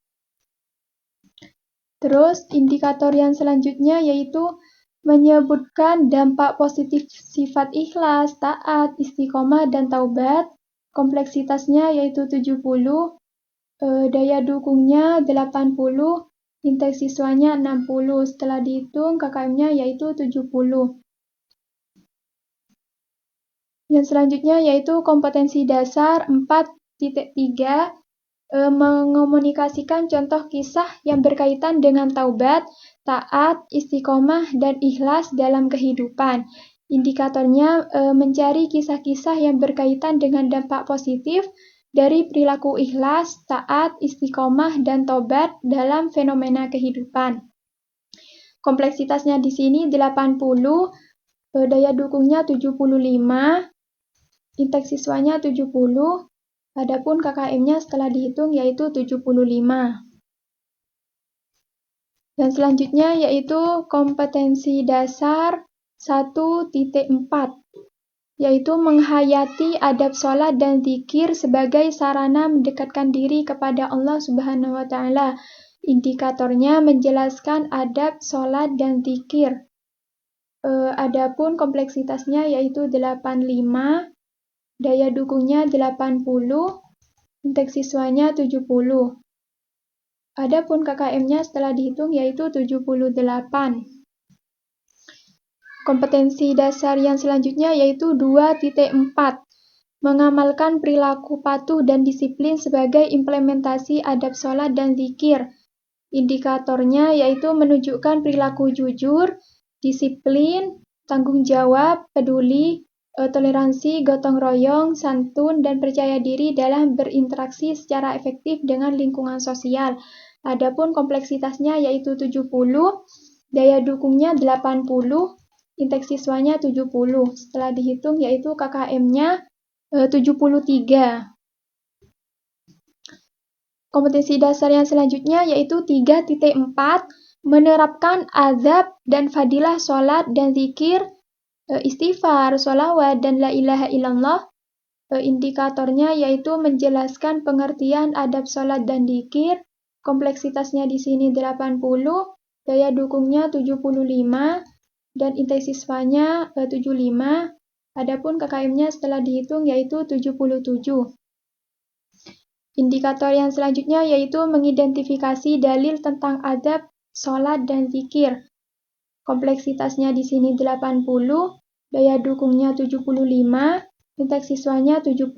Terus indikator yang selanjutnya yaitu menyebutkan dampak positif sifat ikhlas, taat, istiqomah, dan taubat. Kompleksitasnya yaitu 70, daya dukungnya 80, inti siswanya 60. Setelah dihitung KKM-nya yaitu 70. Yang selanjutnya yaitu kompetensi dasar 4.3, mengomunikasikan contoh kisah yang berkaitan dengan taubat, taat, istiqomah, dan ikhlas dalam kehidupan. Indikatornya mencari kisah-kisah yang berkaitan dengan dampak positif dari perilaku ikhlas, taat, istiqomah, dan taubat dalam fenomena kehidupan. Kompleksitasnya di sini 80, daya dukungnya 75, inti siswanya 70, adapun KKM-nya setelah dihitung yaitu 75. Dan selanjutnya yaitu kompetensi dasar 1.4, yaitu menghayati adab sholat dan zikir sebagai sarana mendekatkan diri kepada Allah Subhanahu wa Ta'ala. Indikatornya menjelaskan adab sholat dan zikir. Adapun kompleksitasnya yaitu 85, daya dukungnya 80, inti siswanya 70. Adapun KKM-nya setelah dihitung yaitu 78. Kompetensi dasar yang selanjutnya yaitu 2.4, mengamalkan perilaku patuh dan disiplin sebagai implementasi adab sholat dan zikir. Indikatornya yaitu menunjukkan perilaku jujur, disiplin, tanggung jawab, peduli, toleransi, gotong royong, santun, dan percaya diri dalam berinteraksi secara efektif dengan lingkungan sosial. Adapun kompleksitasnya yaitu 70, daya dukungnya 80, inti siswanya 70. Setelah dihitung yaitu KKM-nya 73. Kompetensi dasar yang selanjutnya yaitu 3.4, menerapkan azab dan fadilah sholat dan zikir, istighfar, sholawat, dan la ilaha illallah. Indikatornya yaitu menjelaskan pengertian adab sholat dan zikir. Kompleksitasnya di sini 80, daya dukungnya 75, dan inti siswanya 75. Adapun KKM-nya setelah dihitung yaitu 77. Indikator yang selanjutnya yaitu mengidentifikasi dalil tentang adab, sholat, dan zikir. Kompleksitasnya di sini 80, daya dukungnya 75, inti siswanya 70,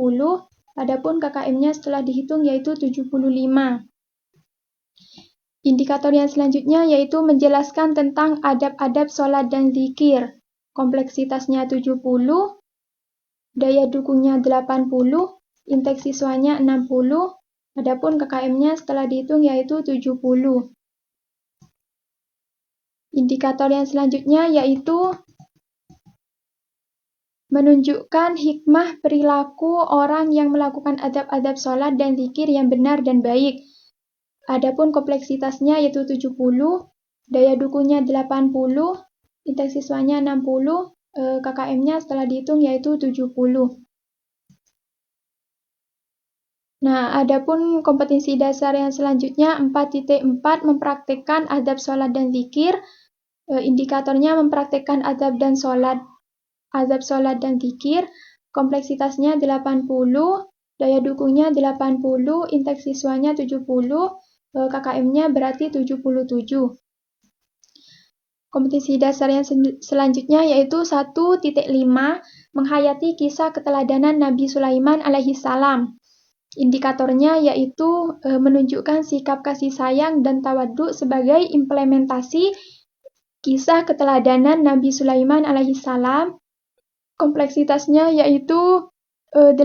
adapun KKM-nya setelah dihitung yaitu 75. Indikator yang selanjutnya yaitu menjelaskan tentang adab-adab sholat dan zikir. Kompleksitasnya 70, daya dukungnya 80, inti siswanya 60, adapun KKM-nya setelah dihitung yaitu 70. Indikator yang selanjutnya yaitu menunjukkan hikmah perilaku orang yang melakukan adab-adab sholat dan zikir yang benar dan baik. Adapun kompleksitasnya yaitu 70, daya dukungnya 80, inti siswanya 60, KKM-nya setelah dihitung yaitu 70. Nah, adapun kompetensi dasar yang selanjutnya 4.4, mempraktikkan adab sholat dan zikir. Indikatornya mempraktikkan adab sholat dan zikir. Kompleksitasnya 80, daya dukungnya 80, inti siswanya 70, KKM-nya berarti 77. Kompetensi dasar yang selanjutnya yaitu 1.5, menghayati kisah keteladanan Nabi Sulaiman alaihi salam. Indikatornya yaitu menunjukkan sikap kasih sayang dan tawadhu sebagai implementasi kisah keteladanan Nabi Sulaiman alaihi salam. Kompleksitasnya yaitu 85,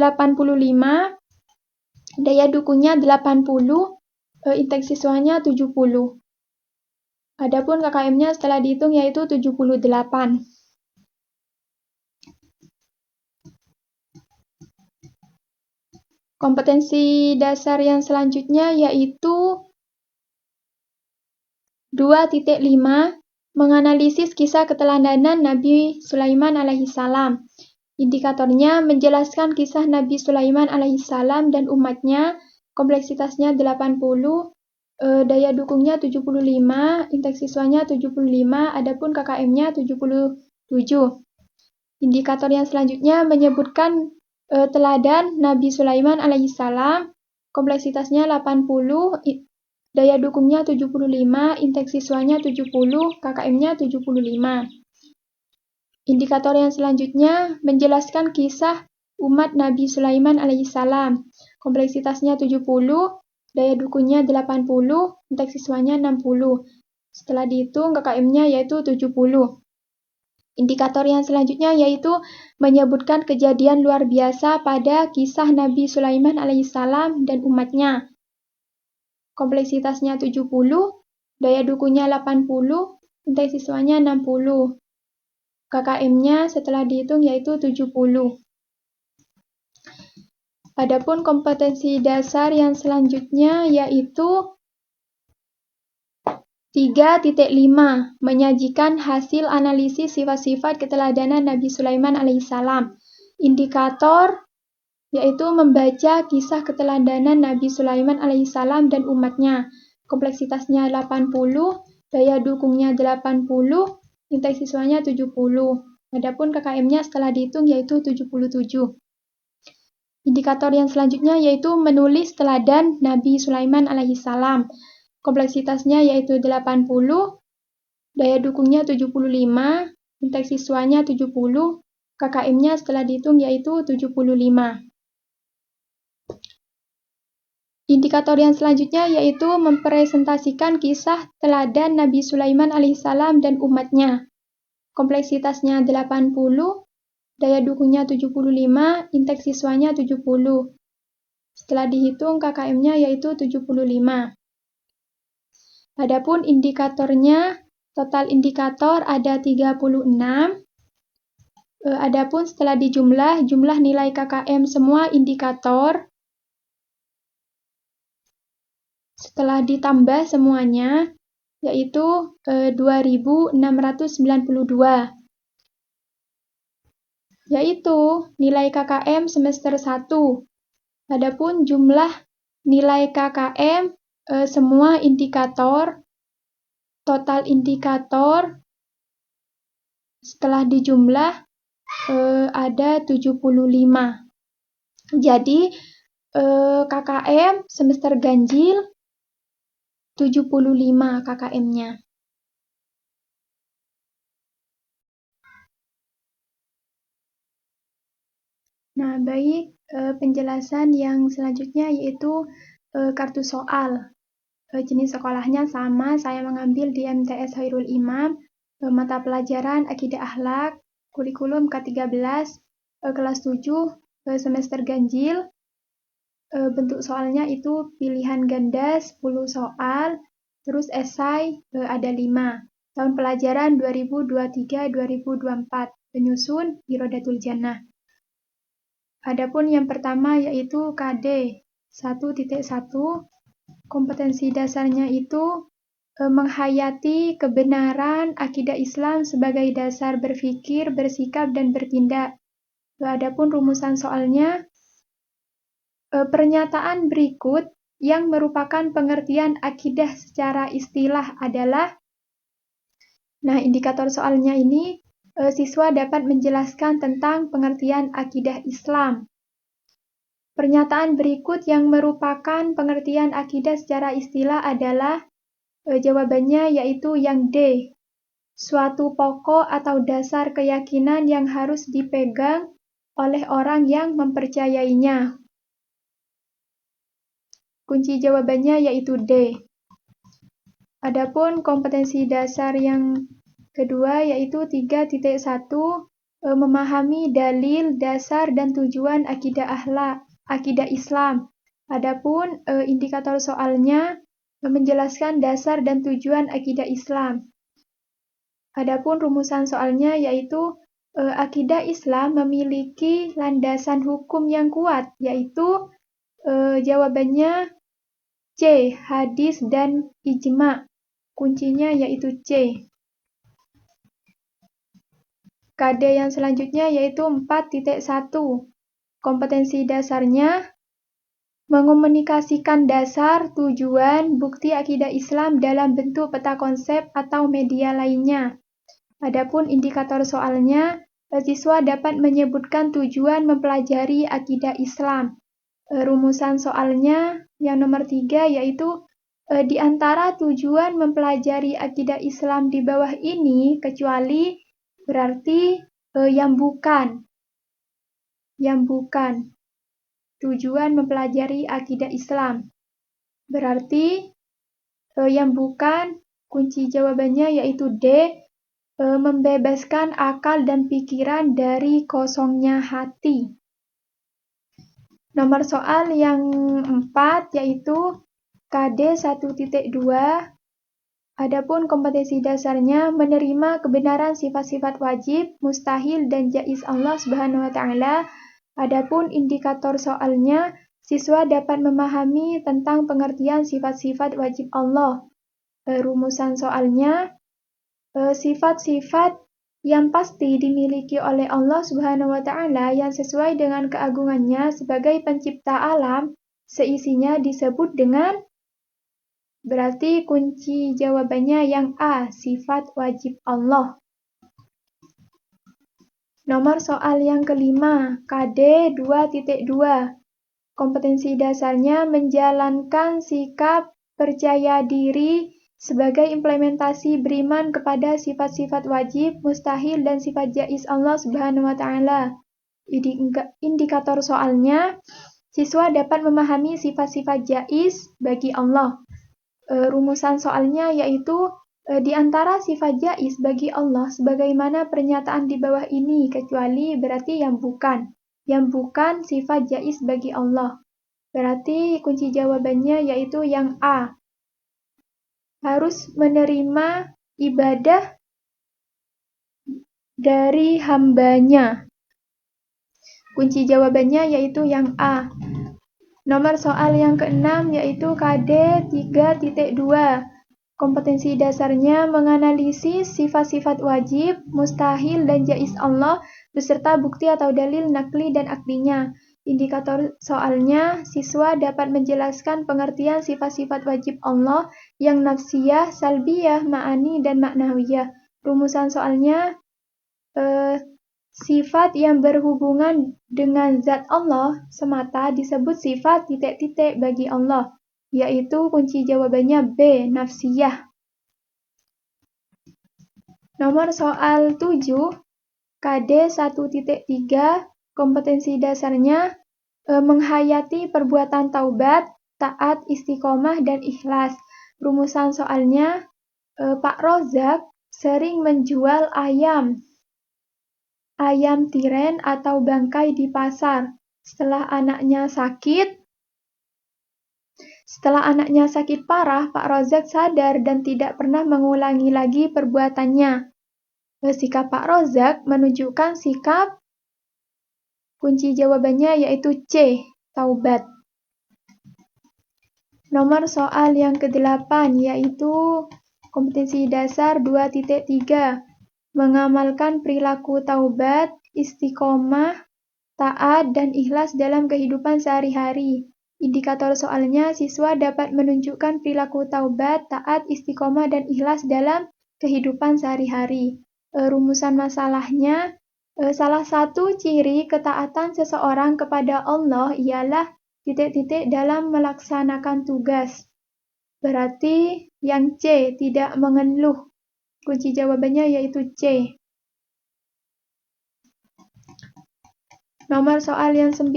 daya dukungnya 80, inti siswanya 70. Adapun KKM-nya setelah dihitung yaitu 78. Kompetensi dasar yang selanjutnya yaitu 2.5 menganalisis kisah keteladanan Nabi Sulaiman alaihissalam. Indikatornya menjelaskan kisah Nabi Sulaiman alaihissalam dan umatnya, kompleksitasnya 80, daya dukungnya 75, interaksi siswanya 75, adapun KKM-nya 77. Indikator yang selanjutnya menyebutkan teladan Nabi Sulaiman alaihissalam, kompleksitasnya 80, daya dukungnya 75, interaksi siswanya 70, KKM-nya 75. Indikator yang selanjutnya menjelaskan kisah umat Nabi Sulaiman alaihissalam. Kompleksitasnya 70, daya dukungnya 80, interaksi siswanya 60. Setelah dihitung KKM-nya yaitu 70. Indikator yang selanjutnya yaitu menyebutkan kejadian luar biasa pada kisah Nabi Sulaiman alaihissalam dan umatnya. Kompleksitasnya 70, daya dukungnya 80, interaksi siswanya 60. KKM-nya setelah dihitung yaitu 70. Adapun kompetensi dasar yang selanjutnya yaitu 3.5 menyajikan hasil analisis sifat-sifat keteladanan Nabi Sulaiman alaihissalam. Indikator yaitu membaca kisah keteladanan Nabi Sulaiman alaihissalam dan umatnya. Kompleksitasnya 80, daya dukungnya 80, interaksi siswanya 70. Adapun KKM-nya setelah dihitung yaitu 77. Indikator yang selanjutnya yaitu menulis teladan Nabi Sulaiman alaihissalam. Kompleksitasnya yaitu 80, daya dukungnya 75, interaksi siswanya 70, KKM-nya setelah dihitung yaitu 75. Indikator yang selanjutnya yaitu mempresentasikan kisah teladan Nabi Sulaiman alaihissalam dan umatnya. Kompleksitasnya 80, daya dukungnya 75, interaksi siswanya 70. Setelah dihitung KKM-nya yaitu 75. Adapun indikatornya, total indikator ada 36. Adapun setelah dijumlah, jumlah nilai KKM semua indikator setelah ditambah semuanya yaitu 2.692, yaitu nilai KKM semester 1. Adapun jumlah nilai KKM semua indikator, total indikator setelah dijumlah ada 75. Jadi KKM semester ganjil 75 KKM-nya. Nah, baik, penjelasan yang selanjutnya yaitu kartu soal. Jenis sekolahnya sama, saya mengambil di MTS Khairul Imam, mata pelajaran Akidah Akhlak, kurikulum K13, kelas 7, semester ganjil. Bentuk soalnya itu pilihan ganda 10 soal, terus esai ada 5. Tahun pelajaran 2023-2024, penyusun Irodatul Jannah. Adapun yang pertama yaitu KD 1.1, kompetensi dasarnya itu menghayati kebenaran akidah Islam sebagai dasar berpikir, bersikap, dan bertindak. Adapun rumusan soalnya, pernyataan berikut yang merupakan pengertian akidah secara istilah adalah, nah indikator soalnya ini, siswa dapat menjelaskan tentang pengertian akidah Islam. Pernyataan berikut yang merupakan pengertian akidah secara istilah adalah, jawabannya yaitu yang D. Suatu pokok atau dasar keyakinan yang harus dipegang oleh orang yang mempercayainya. Kunci jawabannya yaitu D. Adapun kompetensi dasar yang kedua yaitu 3.1, memahami dalil, dasar, dan tujuan akidah Islam. Adapun indikator soalnya menjelaskan dasar dan tujuan akidah Islam. Adapun rumusan soalnya yaitu akidah Islam memiliki landasan hukum yang kuat, yaitu jawabannya C, hadis dan ijma. Kuncinya yaitu C. KD yang selanjutnya yaitu 4.1. Kompetensi dasarnya mengomunikasikan dasar, tujuan, bukti akidah Islam dalam bentuk peta konsep atau media lainnya. Adapun indikator soalnya, siswa dapat menyebutkan tujuan mempelajari akidah Islam. Rumusan soalnya yang nomor 3 yaitu di antara tujuan mempelajari akidah Islam di bawah ini kecuali berarti yang bukan. Yang bukan. Tujuan mempelajari akidah Islam. Berarti yang bukan, kunci jawabannya yaitu D, membebaskan akal dan pikiran dari kosongnya hati. Nomor soal yang 4 yaitu KD 1.2. Adapun kompetensi dasarnya menerima kebenaran sifat-sifat wajib, mustahil, dan jaiz Allah Subhanahu wa Ta'ala. Adapun indikator soalnya, siswa dapat memahami tentang pengertian sifat-sifat wajib Allah. Rumusan soalnya, sifat-sifat yang pasti dimiliki oleh Allah Subhanahu wa Ta'ala yang sesuai dengan keagungannya sebagai pencipta alam, seisinya disebut dengan. Berarti kunci jawabannya yang A, sifat wajib Allah. Nomor soal yang kelima, KD 2.2. Kompetensi dasarnya menjalankan sikap percaya diri sebagai implementasi beriman kepada sifat-sifat wajib, mustahil, dan sifat jaiz Allah Subhanahu wa Ta'ala. Indikator soalnya, siswa dapat memahami sifat-sifat jaiz bagi Allah. Rumusan soalnya yaitu di antara sifat jaiz bagi Allah sebagaimana pernyataan di bawah ini kecuali berarti yang bukan. Yang bukan sifat jaiz bagi Allah. Berarti kunci jawabannya yaitu yang A. Harus menerima ibadah dari hambanya. Kunci jawabannya yaitu yang A. Nomor soal yang keenam yaitu KD 3.2. Kompetensi dasarnya menganalisis sifat-sifat wajib, mustahil, dan jaiz Allah beserta bukti atau dalil nakli dan aklinya. Indikator soalnya, siswa dapat menjelaskan pengertian sifat-sifat wajib Allah yang nafsiyah, salbiyah, ma'ani, dan maknawiyah. Rumusan soalnya, sifat yang berhubungan dengan zat Allah semata disebut sifat titik-titik bagi Allah, yaitu kunci jawabannya B, nafsiyah. Nomor soal 7, KD 1.3, kompetensi dasarnya menghayati perbuatan taubat, taat, istiqomah, dan ikhlas. Rumusan soalnya, Pak Rozak sering menjual ayam tiren atau bangkai di pasar. Setelah anaknya sakit parah, Pak Rozak sadar dan tidak pernah mengulangi lagi perbuatannya. Sikap Pak Rozak menunjukkan sikap, kunci jawabannya yaitu C, taubat. Nomor soal yang ke-8 yaitu kompetensi dasar 2.3. Mengamalkan perilaku taubat, istiqomah, taat, dan ikhlas dalam kehidupan sehari-hari. Indikator soalnya, siswa dapat menunjukkan perilaku taubat, taat, istiqomah, dan ikhlas dalam kehidupan sehari-hari. Rumusan masalahnya, salah satu ciri ketaatan seseorang kepada Allah ialah titik-titik dalam melaksanakan tugas. Berarti yang C, tidak mengeluh. Kunci jawabannya yaitu C. Nomor soal yang 9,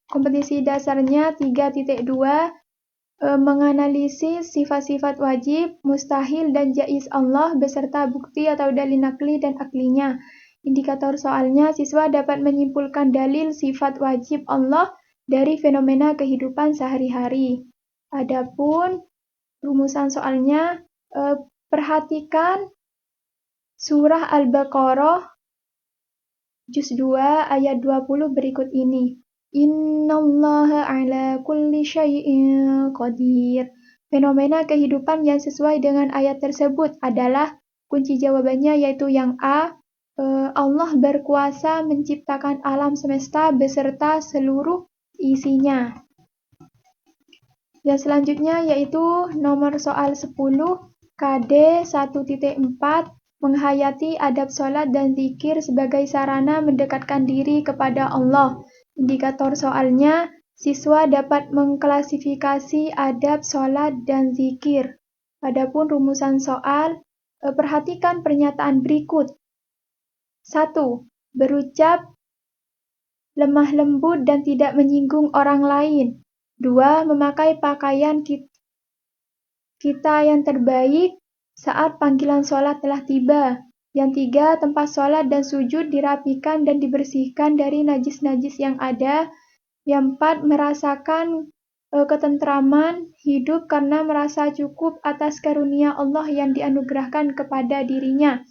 kompetensi dasarnya 3.2, menganalisis sifat-sifat wajib, mustahil, dan jaiz Allah beserta bukti atau dalil nakli dan aklinya. Indikator soalnya, siswa dapat menyimpulkan dalil sifat wajib Allah dari fenomena kehidupan sehari-hari. Adapun Rumusan soalnya, perhatikan surah Al-Baqarah juz 2 ayat 20 berikut ini. Innallaha ala kulli syai'in qadir. Fenomena kehidupan yang sesuai dengan ayat tersebut adalah kunci jawabannya yaitu yang A. Allah berkuasa menciptakan alam semesta beserta seluruh isinya. Yang selanjutnya yaitu nomor soal 10 KD 1.4 menghayati adab sholat dan zikir sebagai sarana mendekatkan diri kepada Allah. Indikator soalnya, siswa dapat mengklasifikasi adab sholat dan zikir. Adapun rumusan soal, perhatikan pernyataan berikut. 1. Berucap lemah lembut dan tidak menyinggung orang lain. 2. Memakai pakaian kita yang terbaik saat panggilan sholat telah tiba. Yang 3. Tempat sholat dan sujud dirapikan dan dibersihkan dari najis-najis yang ada. Yang 4. Merasakan ketentraman hidup karena merasa cukup atas karunia Allah yang dianugerahkan kepada dirinya.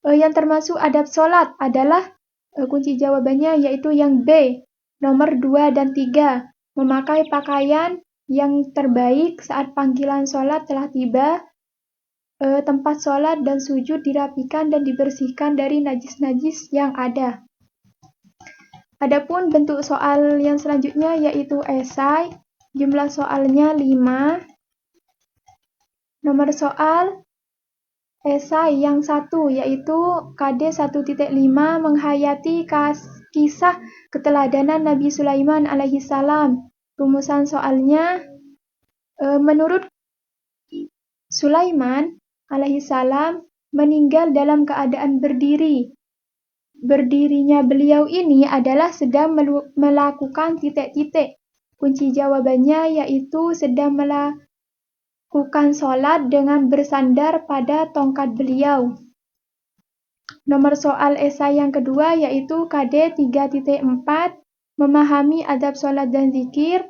Yang termasuk adab sholat adalah kunci jawabannya yaitu yang B, nomor 2 dan 3. Memakai pakaian yang terbaik saat panggilan sholat telah tiba, tempat sholat dan sujud dirapikan dan dibersihkan dari najis-najis yang ada. Adapun bentuk soal yang selanjutnya yaitu esai, jumlah soalnya 5. Nomor soal esai yang 1 yaitu KD 1.5 menghayati kisah keteladanan Nabi Sulaiman alaihissalam. Rumusan soalnya, menurut Sulaiman alaihissalam meninggal dalam keadaan berdiri. Berdirinya beliau ini adalah sedang melakukan titik-titik. Kunci jawabannya yaitu sedang melakukan sholat dengan bersandar pada tongkat beliau. Nomor soal esai yang kedua yaitu KD 3.4 memahami adab sholat dan zikir.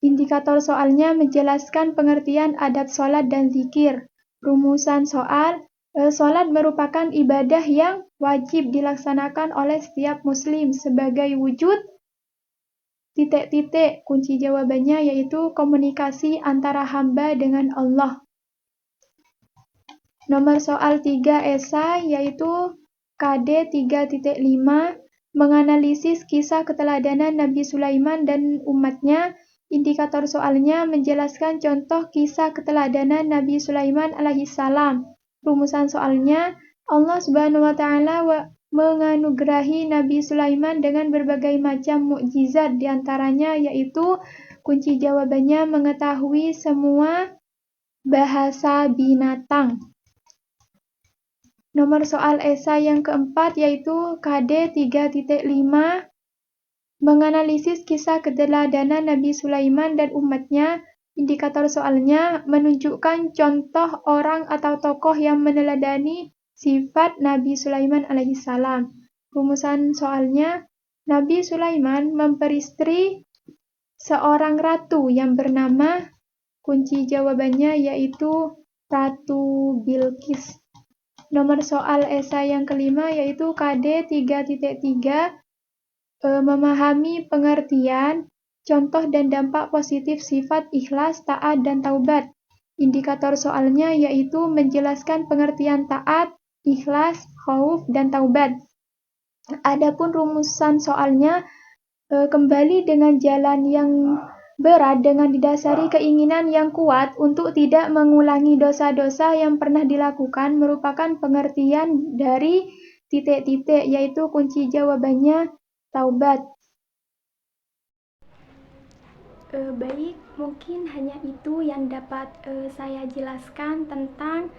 Indikator soalnya menjelaskan pengertian adab sholat dan zikir. Rumusan soal, sholat merupakan ibadah yang wajib dilaksanakan oleh setiap muslim sebagai wujud titik-titik. Kunci jawabannya yaitu komunikasi antara hamba dengan Allah. Nomor soal 3 esai yaitu KD 3.5 menganalisis kisah keteladanan Nabi Sulaiman dan umatnya. Indikator soalnya menjelaskan contoh kisah keteladanan Nabi Sulaiman alaihissalam. Rumusan soalnya, Allah Subhanahu wa taala menganugerahi Nabi Sulaiman dengan berbagai macam mukjizat, diantaranya yaitu kunci jawabannya mengetahui semua bahasa binatang. Nomor soal esai yang keempat yaitu KD 3.5 menganalisis kisah keteladanan Nabi Sulaiman dan umatnya. Indikator soalnya menunjukkan contoh orang atau tokoh yang meneladani sifat Nabi Sulaiman alaihissalam. Rumusan soalnya, Nabi Sulaiman memperistri seorang ratu yang bernama, kunci jawabannya yaitu Ratu Bilqis. Nomor soal esai yang kelima yaitu KD 3.3 memahami pengertian, contoh dan dampak positif sifat ikhlas, taat, dan taubat. Indikator soalnya yaitu menjelaskan pengertian taat, ikhlas, khauf, dan taubat. Adapun rumusan soalnya kembali dengan jalan yang berat dengan didasari keinginan yang kuat untuk tidak mengulangi dosa-dosa yang pernah dilakukan merupakan pengertian dari titik-titik, yaitu kunci jawabannya taubat. Baik, mungkin hanya itu yang dapat saya jelaskan tentang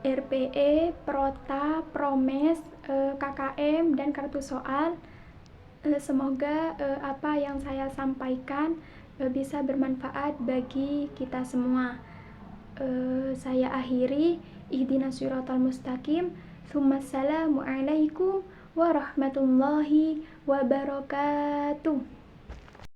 RPE, Prota, Promes, KKM, dan kartu soal. Semoga apa yang saya sampaikan bisa bermanfaat bagi kita semua. Saya akhiri, ihdinas siratal mustaqim. Assalamualaikum warahmatullahi wabarakatuh.